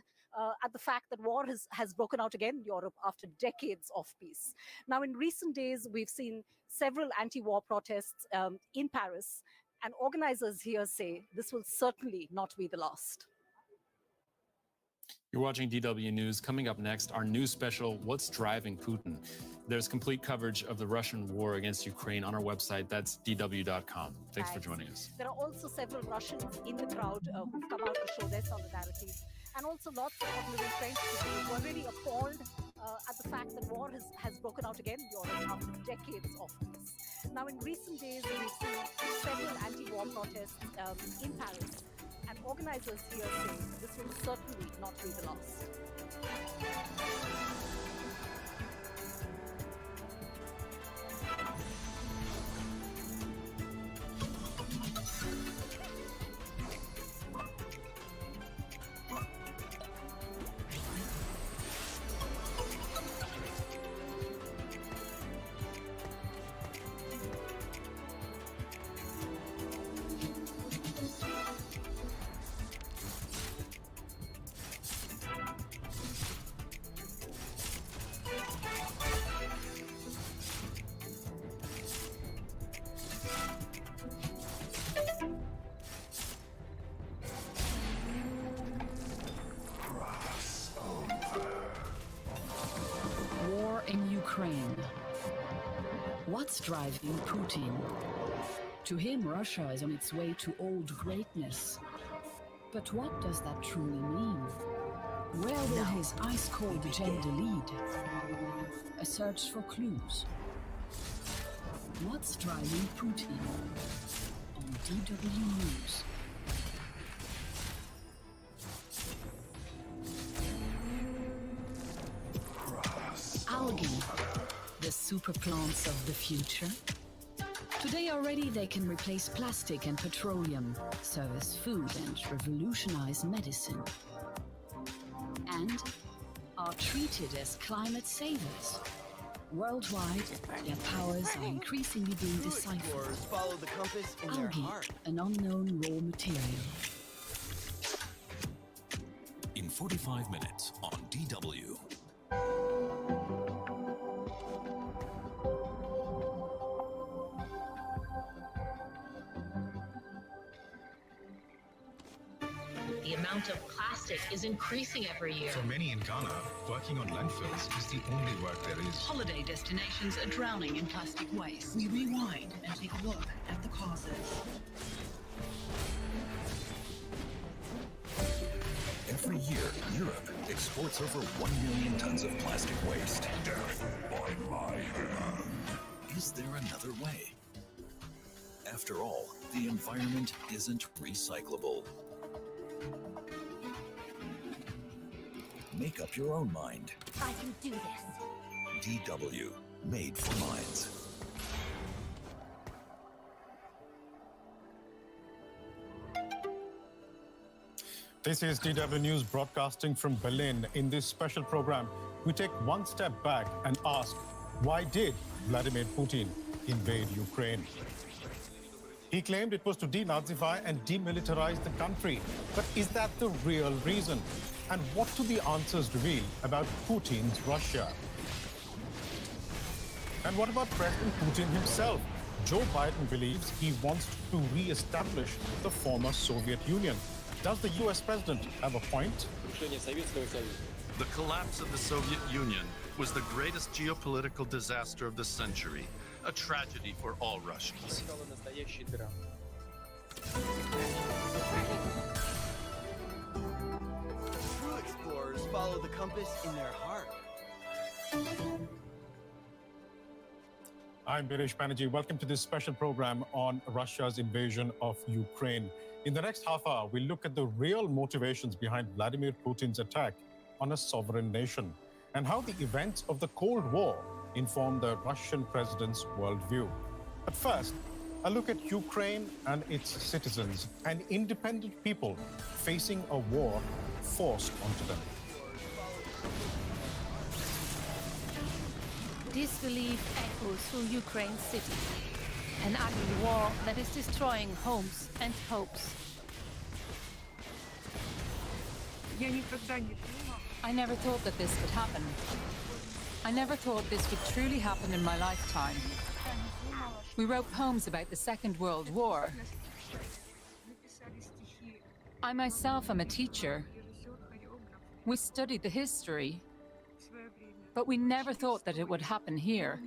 at the fact that war has broken out again in Europe after decades of peace. Now, in recent days, we've seen several anti-war protests in Paris, and organizers here say this will certainly not be the last. You're watching DW News. Coming up next, our news special, What's Driving Putin? There's complete coverage of the Russian war against Ukraine on our website. That's dw.com. Thanks for joining us. There are also several Russians in the crowd who've come out to show their solidarity, and also lots of ordinary French people who are really appalled at the fact that war has broken out again in Europe after decades of peace. Now, in recent days, we've seen several anti-war protests in Paris, and organizers here say this will certainly not be the last. War in Ukraine. What's driving Putin? To him, Russia is on its way to old greatness. But what does that truly mean? Where will his ice-cold agenda lead? A search for clues. What's driving Putin? On DW News. Algae, the super plants of the future. Today already they can replace plastic and petroleum, serve as food and revolutionize medicine. And are treated as climate savers. Worldwide, their powers are increasingly being deciphered. Follow the compass in their Algae, heart. an unknown raw material. In 45 minutes on DW. The amount of plastic is increasing every year. For many in Ghana, working on landfills is the only work there is. Holiday destinations are drowning in plastic waste. We rewind and take a look at the causes. Every year, Europe exports over 1 million tons of plastic waste. Death by my hand. Is there another way? After all, the environment isn't recyclable. Make up your own mind. I can do this. DW, made for minds. This is DW News broadcasting from Berlin. In this special program, we take one step back and ask, why did Vladimir Putin invade Ukraine? He claimed it was to denazify and demilitarize the country. But is that the real reason? And what do the answers reveal about Putin's Russia? And what about President Putin himself? Joe Biden believes he wants to re-establish the former Soviet Union. Does the US president have a point? The collapse of the Soviet Union was the greatest geopolitical disaster of the century, a tragedy for all Russians. True explorers follow the compass in their heart. I'm Birish Banerjee. Welcome to this special program on Russia's invasion of Ukraine. In the next half hour, we'll look at the real motivations behind Vladimir Putin's attack on a sovereign nation and how the events of the Cold War inform the Russian president's worldview. But first, a look at Ukraine and its citizens, an independent people facing a war forced onto them. Disbelief echoes through Ukraine's city. An ugly war that is destroying homes and hopes. I never thought that this would happen. I never thought this would truly happen in my lifetime. We wrote poems about the Second World War. I myself am a teacher. We studied the history, but we never thought that it would happen here.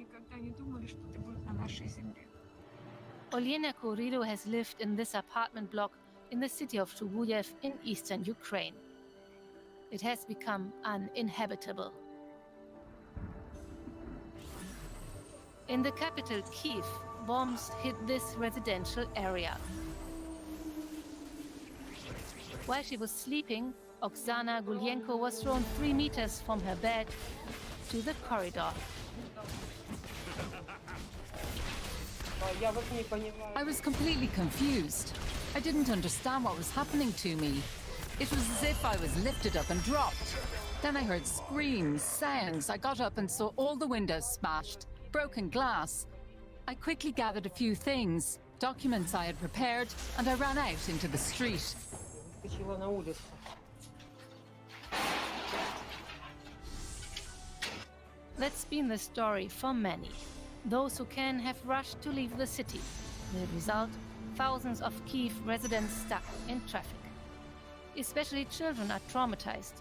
Olyena Kurylo has lived in this apartment block in the city of Tuguyev in eastern Ukraine. It has become uninhabitable. In the capital, Kyiv, bombs hit this residential area. While she was sleeping, Oksana Gulienko was thrown 3 meters from her bed to the corridor. I was completely confused. I didn't understand what was happening to me. It was as if I was lifted up and dropped. Then I heard screams, sounds. I got up and saw all the windows smashed, broken glass. I quickly gathered a few things, documents I had prepared, and I ran out into the street. That's been the story for many. Those who can have rushed to leave the city. The result, thousands of Kyiv residents stuck in traffic. Especially children are traumatized.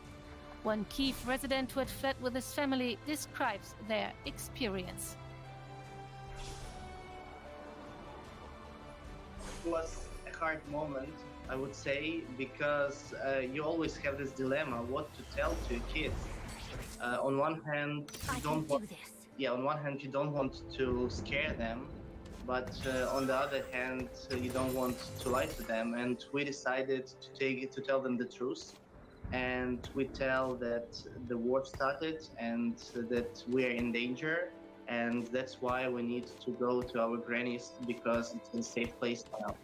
One Kyiv resident who had fled with his family describes their experience. It was a hard moment, I would say, because you always have this dilemma what to tell to your kids. On one hand, you don't want, on one hand, you don't want to scare them, but on the other hand, you don't want to lie to them. And we decided to tell them the truth, and we tell that the war started and that we are in danger, and that's why we need to go to our grannies because it's a safe place now.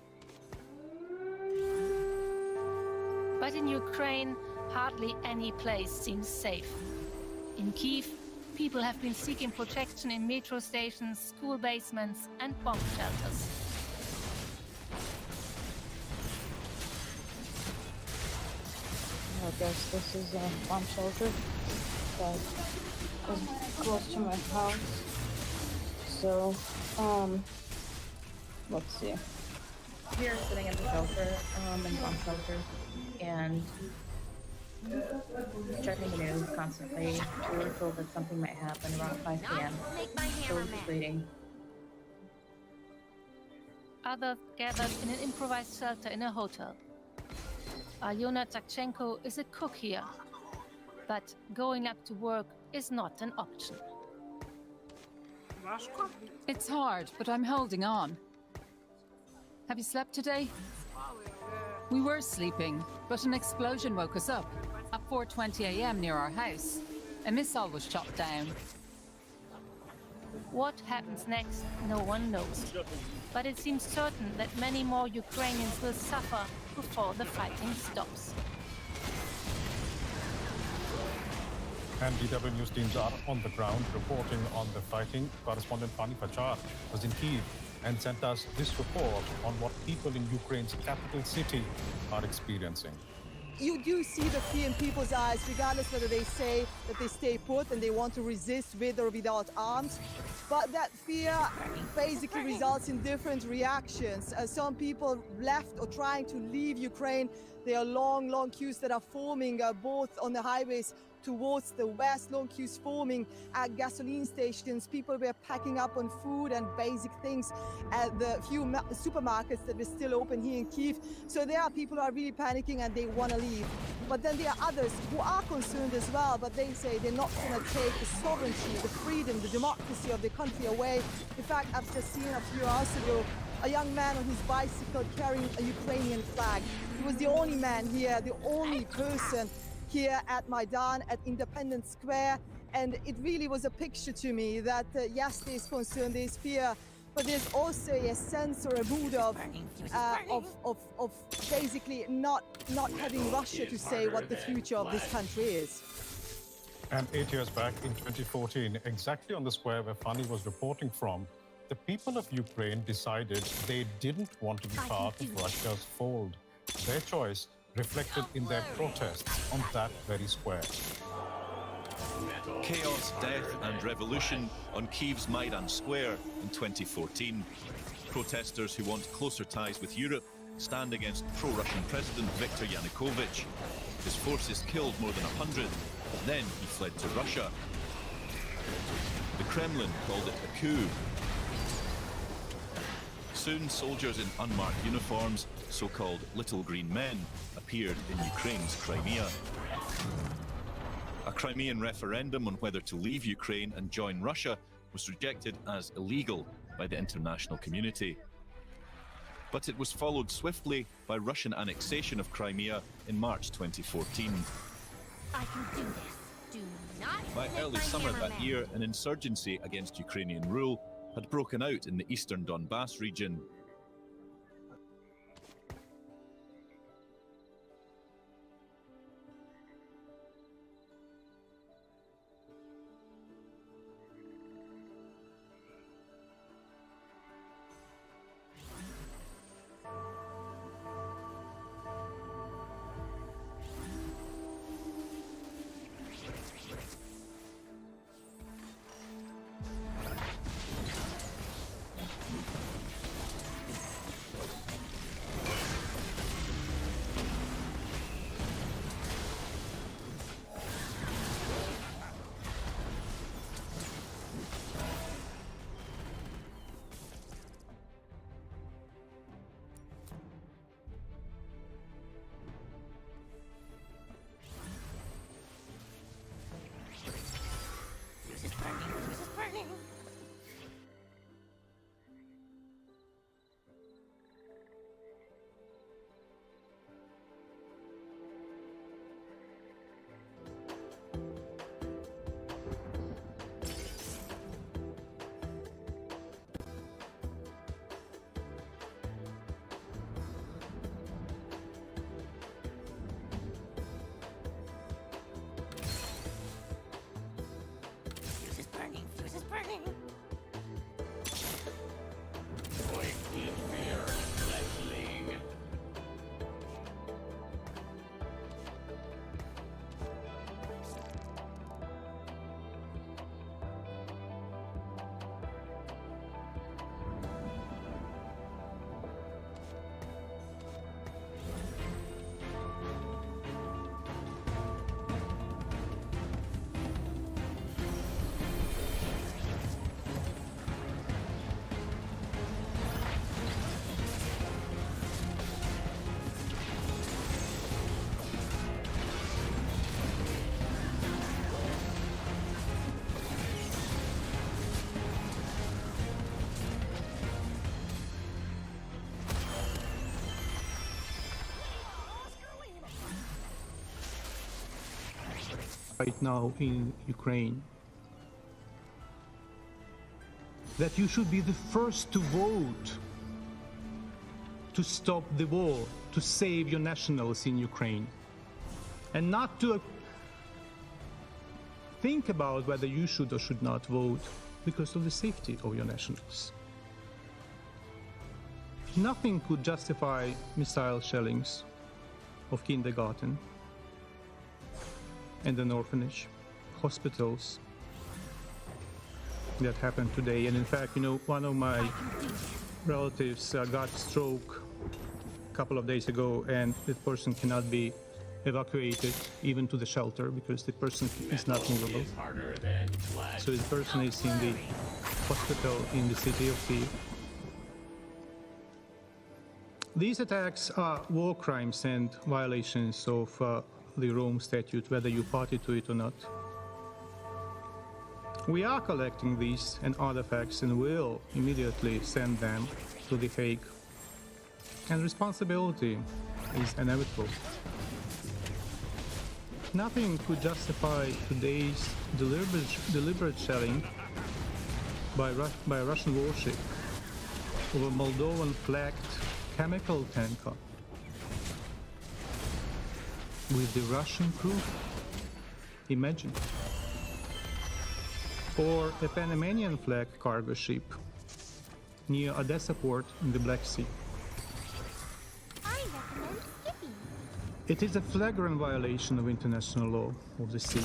But in Ukraine, hardly any place seems safe. In Kyiv, people have been seeking protection in metro stations, school basements, and bomb shelters. I guess this is a bomb shelter that is close to my house. So, let's see. We're sitting at the shelter, in the bomb shelter, and checking the news constantly. We were told that something might happen around 5 p.m. So we're just waiting. Others gathered in an improvised shelter in a hotel. Alyona Takchenko is a cook here, but going up to work is not an option. It's hard, but I'm holding on. Have you slept today? We were sleeping, but an explosion woke us up 4:20 a.m. near our house. A missile was shot down. What happens next, no one knows. But it seems certain that many more Ukrainians will suffer before the fighting stops. And DW News teams are on the ground reporting on the fighting. Correspondent Fani Fachar was in Kyiv and sent us this report on what people in Ukraine's capital city are experiencing. You do see the fear in people's eyes, regardless whether they say that they stay put and they want to resist with or without arms. But that fear basically results in different reactions. Some people left or trying to leave Ukraine. There are long, long queues that are forming both on the highways towards the west, long queues forming at gasoline stations. People were packing up on food and basic things at the few supermarkets that were still open here in Kyiv. So there are people who are really panicking and they want to leave. But then there are others who are concerned as well, but they say they're not going to take the sovereignty, the freedom, the democracy of the country away. In fact, I've just seen a few hours ago a young man on his bicycle carrying a Ukrainian flag. He was the only man here, the only person here at Maidan, at Independence Square. And it really was a picture to me that, yes, there's concern, there's fear, but there's also a sense or a mood of basically not having Russia to say what the future of this country is. And 8 years back in 2014, exactly on the square where Fani was reporting from, the people of Ukraine decided they didn't want to be part of Russia's fold. Their choice reflected in their protests on that very square. Chaos, death and revolution on Kyiv's Maidan Square in 2014. Protesters who want closer ties with Europe stand against pro-Russian President Viktor Yanukovych. His forces killed more than 100, but then he fled to Russia. The Kremlin called it a coup. Soon, soldiers in unmarked uniforms, so-called little green men, appeared in Ukraine's Crimea. A Crimean referendum on whether to leave Ukraine and join Russia was rejected as illegal by the international community. But it was followed swiftly by Russian annexation of Crimea in March 2014. I can do this. Do not By early summer that year, an insurgency against Ukrainian rule had broken out in the eastern Donbass region. right now in Ukraine, that you should be the first to vote to stop the war, to save your nationals in Ukraine, and not to think about whether you should or should not vote because of the safety of your nationals. Nothing could justify missile shellings of kindergarten and an orphanage, hospitals that happened today. And in fact, you know, one of my relatives got stroke a couple of days ago, and that person cannot be evacuated even to the shelter because the person is not movable. So the person is in the hospital in the city of Kyiv. These attacks are war crimes and violations of the Rome Statute, whether you party to it or not. We are collecting these and other facts and will immediately send them to The Hague. And responsibility is inevitable. Nothing could justify today's deliberate shelling by a Russian warship of a Moldovan flagged chemical tanker with the Russian crew. Imagine. Or a Panamanian flagged cargo ship near Odessa port in the Black Sea. I recommend skipping. It is a flagrant violation of international law of the sea.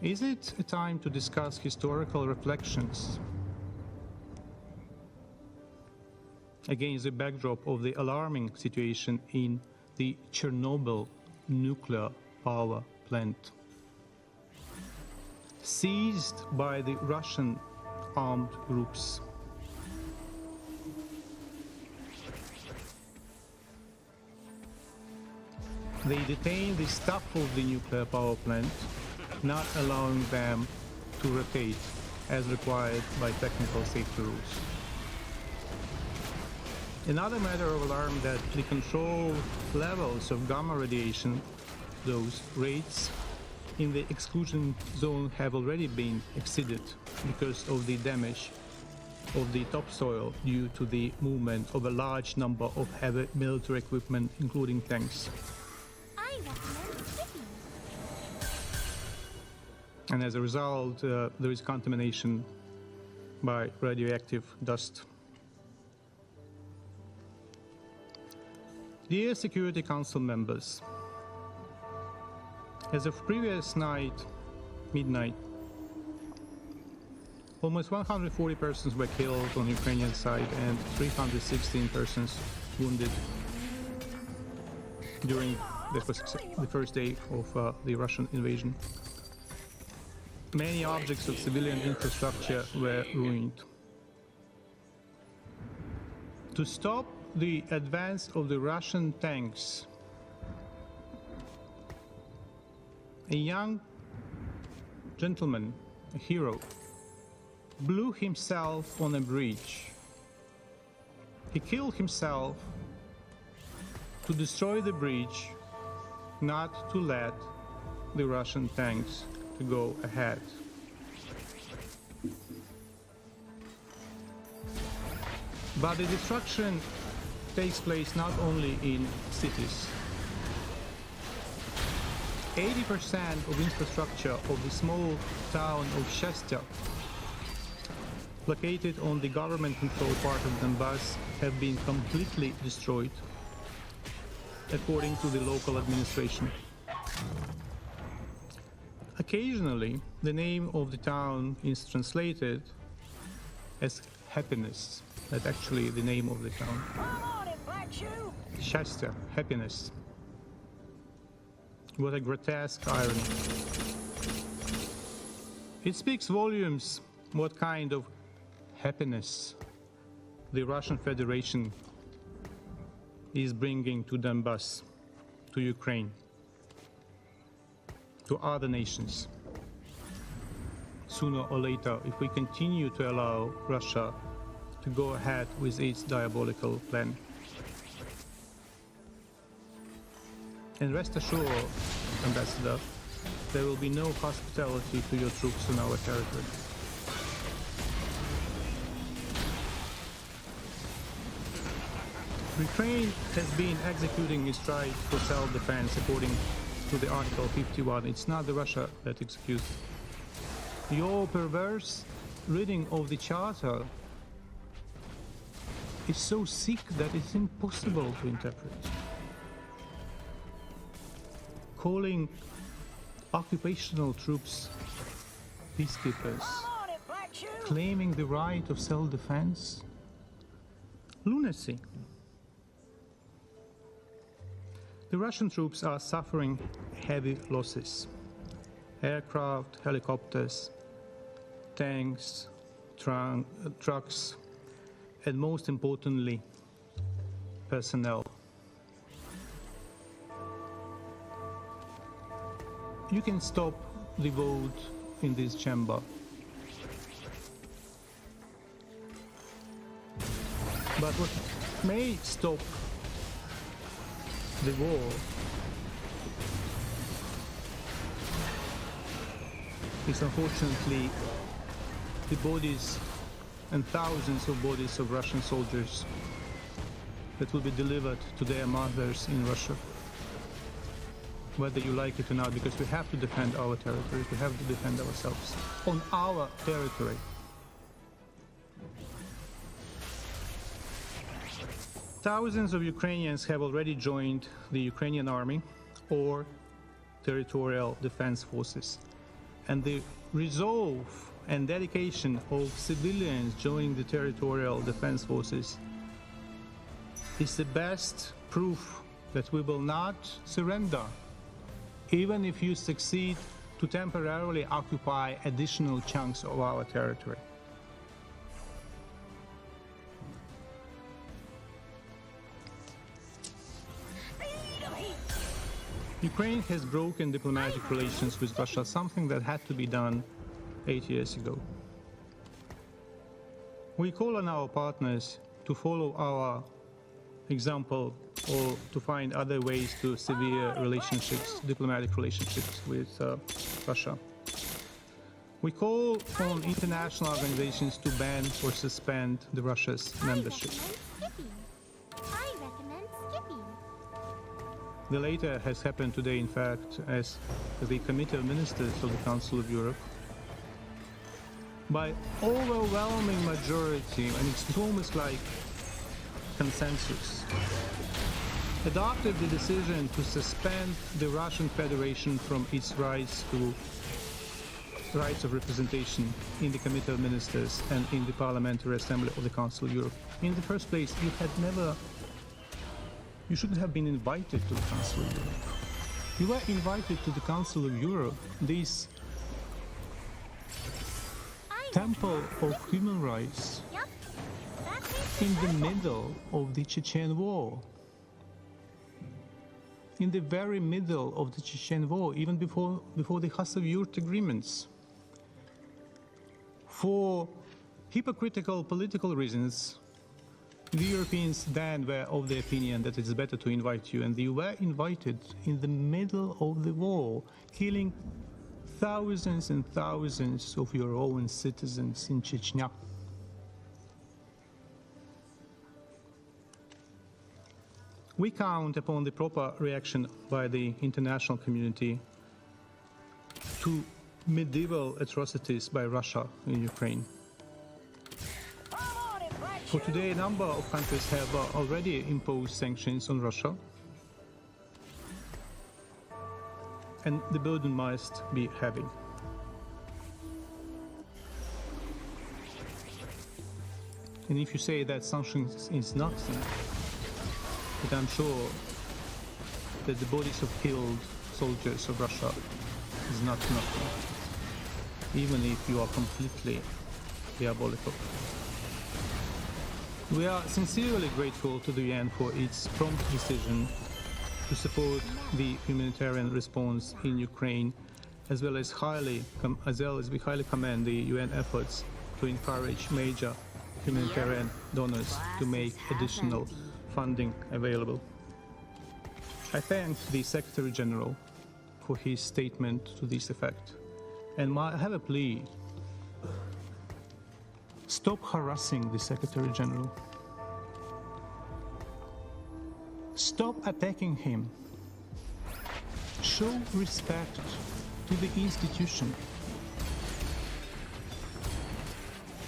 Is it a time to discuss historical reflections against the backdrop of the alarming situation in the Chernobyl nuclear power plant, seized by the Russian armed groups? They detained the staff of the nuclear power plant, not allowing them to rotate as required by technical safety rules. Another matter of alarm that the control levels of gamma radiation, those rates in the exclusion zone, have already been exceeded because of the damage of the topsoil due to the movement of a large number of heavy military equipment, including tanks. I recommend skipping. And as a result, there is contamination by radioactive dust. Dear Security Council members, as of previous night, midnight, almost 140 persons were killed on the Ukrainian side and 316 persons wounded during the first day of the Russian invasion. Many objects of civilian infrastructure were ruined. To stop the advance of the Russian tanks, a young gentleman, a hero, blew himself on a bridge. He killed himself to destroy the bridge, not to let the Russian tanks to go ahead. But the destruction takes place not only in cities. 80% of infrastructure of the small town of Shastya, located on the government-controlled part of Donbass, have been completely destroyed, according to the local administration. Occasionally, the name of the town is translated as happiness. That's actually the name of the town. Shastya, happiness. What a grotesque irony. It speaks volumes what kind of happiness the Russian Federation is bringing to Donbass, to Ukraine, to other nations. Sooner or later, if we continue to allow Russia to go ahead with its diabolical plan. And rest assured, Ambassador, there will be no hospitality to your troops on our territory. Ukraine has been executing its right for self-defense according to the Article 51. It's not the Russia that executes. Your perverse reading of the Charter is so sick that it's impossible to interpret. Calling occupational troops peacekeepers, claiming the right of self-defense, lunacy. The Russian troops are suffering heavy losses. Aircraft, helicopters, tanks, trucks, and most importantly, personnel. You can stop the vote in this chamber. But what may stop the war is unfortunately the bodies and thousands of bodies of Russian soldiers that will be delivered to their mothers in Russia. Whether you like it or not, because we have to defend our territory, we have to defend ourselves on our territory. Thousands of Ukrainians have already joined the Ukrainian army or territorial defense forces. And the resolve and dedication of civilians joining the territorial defense forces is the best proof that we will not surrender, even if you succeed to temporarily occupy additional chunks of our territory. Ukraine has broken diplomatic relations with Russia, something that had to be done 8 years ago. We call on our partners to follow our example or to find other ways to severe relationships, diplomatic relationships with Russia. We call on international organizations to ban or suspend the Russia's membership. The latter has happened today, in fact, as the Committee of Ministers of the Council of Europe, by overwhelming majority, and it's almost like consensus, adopted the decision to suspend the Russian Federation from its rights of representation in the Committee of Ministers and in the Parliamentary Assembly of the Council of Europe. In the first place, you shouldn't have been invited to the Council of Europe. You were invited to the Council of Europe, this temple of human rights, in the middle of the Chechen War. In the very middle of the Chechen War, even before the Khasav-Yurt agreements. For hypocritical political reasons, the Europeans then were of the opinion that it's better to invite you, and you were invited in the middle of the war, killing thousands and thousands of your own citizens in Chechnya. We count upon the proper reaction by the international community to medieval atrocities by Russia in Ukraine. For today, a number of countries have already imposed sanctions on Russia, and the burden must be heavy. And if you say that sanctions is nothing, but I'm sure that the bodies of killed soldiers of Russia is not nothing, even if you are completely diabolical. We are sincerely grateful to the UN for its prompt decision to support the humanitarian response in Ukraine, as well as we highly commend the UN efforts to encourage major humanitarian donors to make additional funding available. I thank the Secretary General for his statement to this effect. And I have a plea. Stop harassing the Secretary General. Stop attacking him. Show respect to the institution.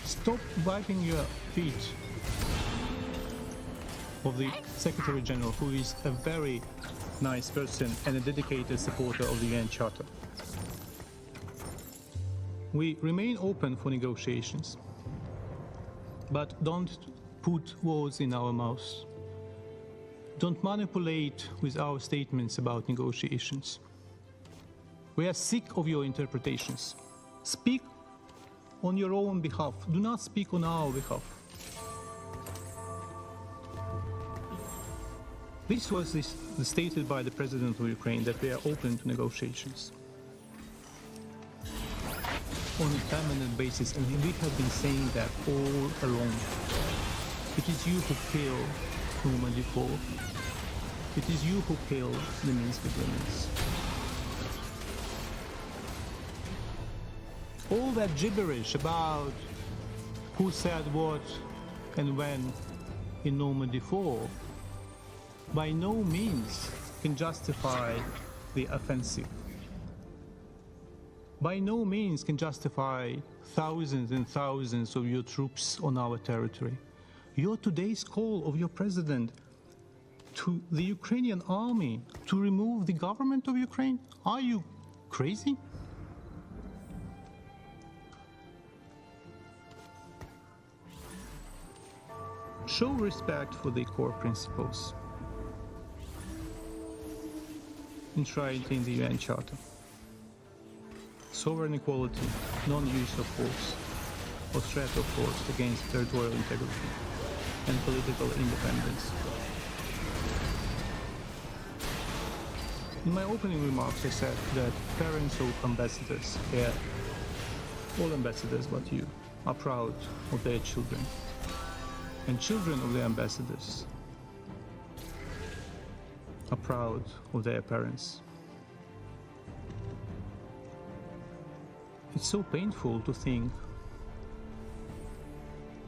Stop wiping your feet of the Secretary General, who is a very nice person and a dedicated supporter of the UN Charter. We remain open for negotiations, but don't put words in our mouths. Don't manipulate with our statements about negotiations. We are sick of your interpretations. Speak on your own behalf. Do not speak on our behalf. This was stated by the President of Ukraine, that we are open to negotiations on a permanent basis, and we have been saying that all along. It is you who killed Normandy 4. It is you who killed the Minsk agreements. All that gibberish about who said what and when in Normandy 4 by no means can justify the offensive. By no means can justify thousands and thousands of your troops on our territory. Your today's call of your president to the Ukrainian army to remove the government of Ukraine? Are you crazy? Show respect for the core principles enshrined in the UN Charter. Sovereign equality, non-use of force or threat of force against territorial integrity and political independence. In my opening remarks, I said that parents of ambassadors here, all ambassadors but you, are proud of their children. And children of the ambassadors are proud of their parents. It's so painful to think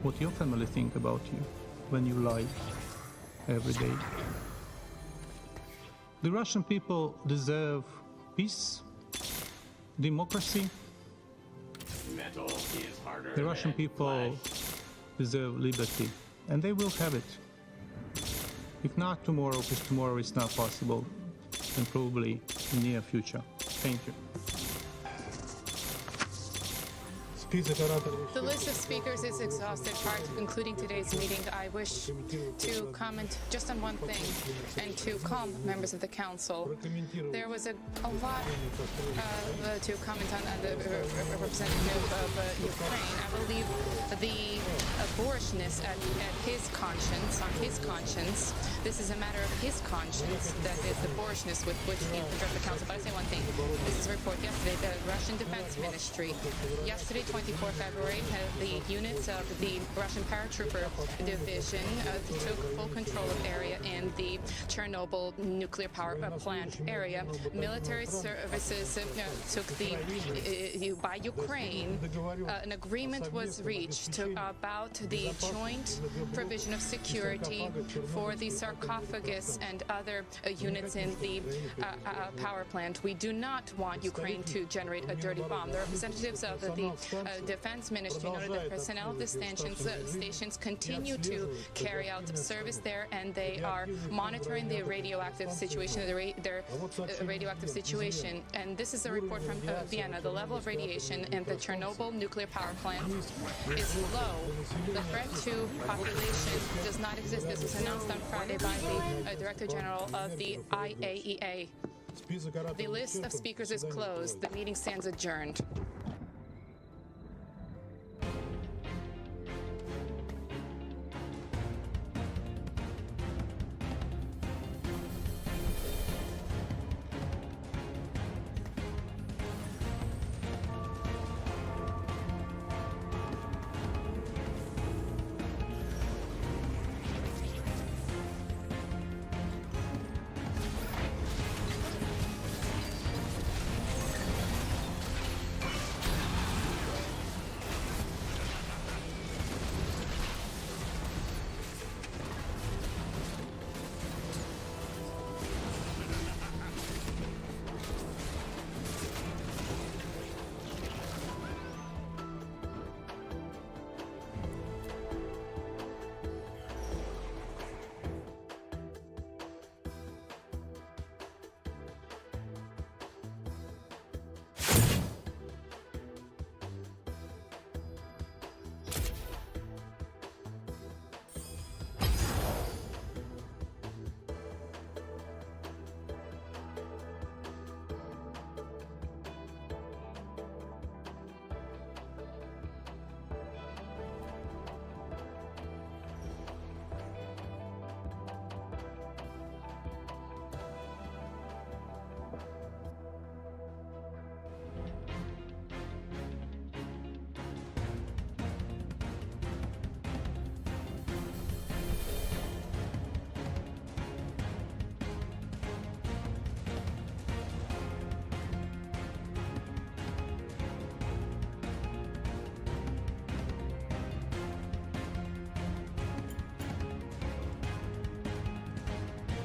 what your family think about you when you lie every day. The Russian people deserve peace, democracy. The Russian people deserve liberty, and they will have it. If not tomorrow, because tomorrow is not possible, then probably in the near future. Thank you. The list of speakers is exhausted. Prior to concluding today's meeting, I wish to comment just on one thing and to calm members of the council. There was a lot to comment on the representative of Ukraine. I believe the abortionist at his conscience, on his conscience, this is a matter of his conscience, that is the abortionist with which he addressed the council. But I say one thing. This is a report yesterday, the Russian Defense Ministry. Yesterday, 24 February, the units of the Russian paratrooper division took full control of area in the Chernobyl nuclear power plant area. Military services took by Ukraine, an agreement was reached about the joint provision of security for the sarcophagus and other units in the power plant. We do not want Ukraine to generate a dirty bomb. The representatives of the Defense Ministry noted that personnel of the stations continue to carry out service there, and they are monitoring the radioactive situation, their radioactive situation. And this is a report from Vienna. The level of radiation in the Chernobyl nuclear power plant is low. The threat to population does not exist. This was announced on Friday by the Director General of the IAEA. The list of speakers is closed. The meeting stands adjourned.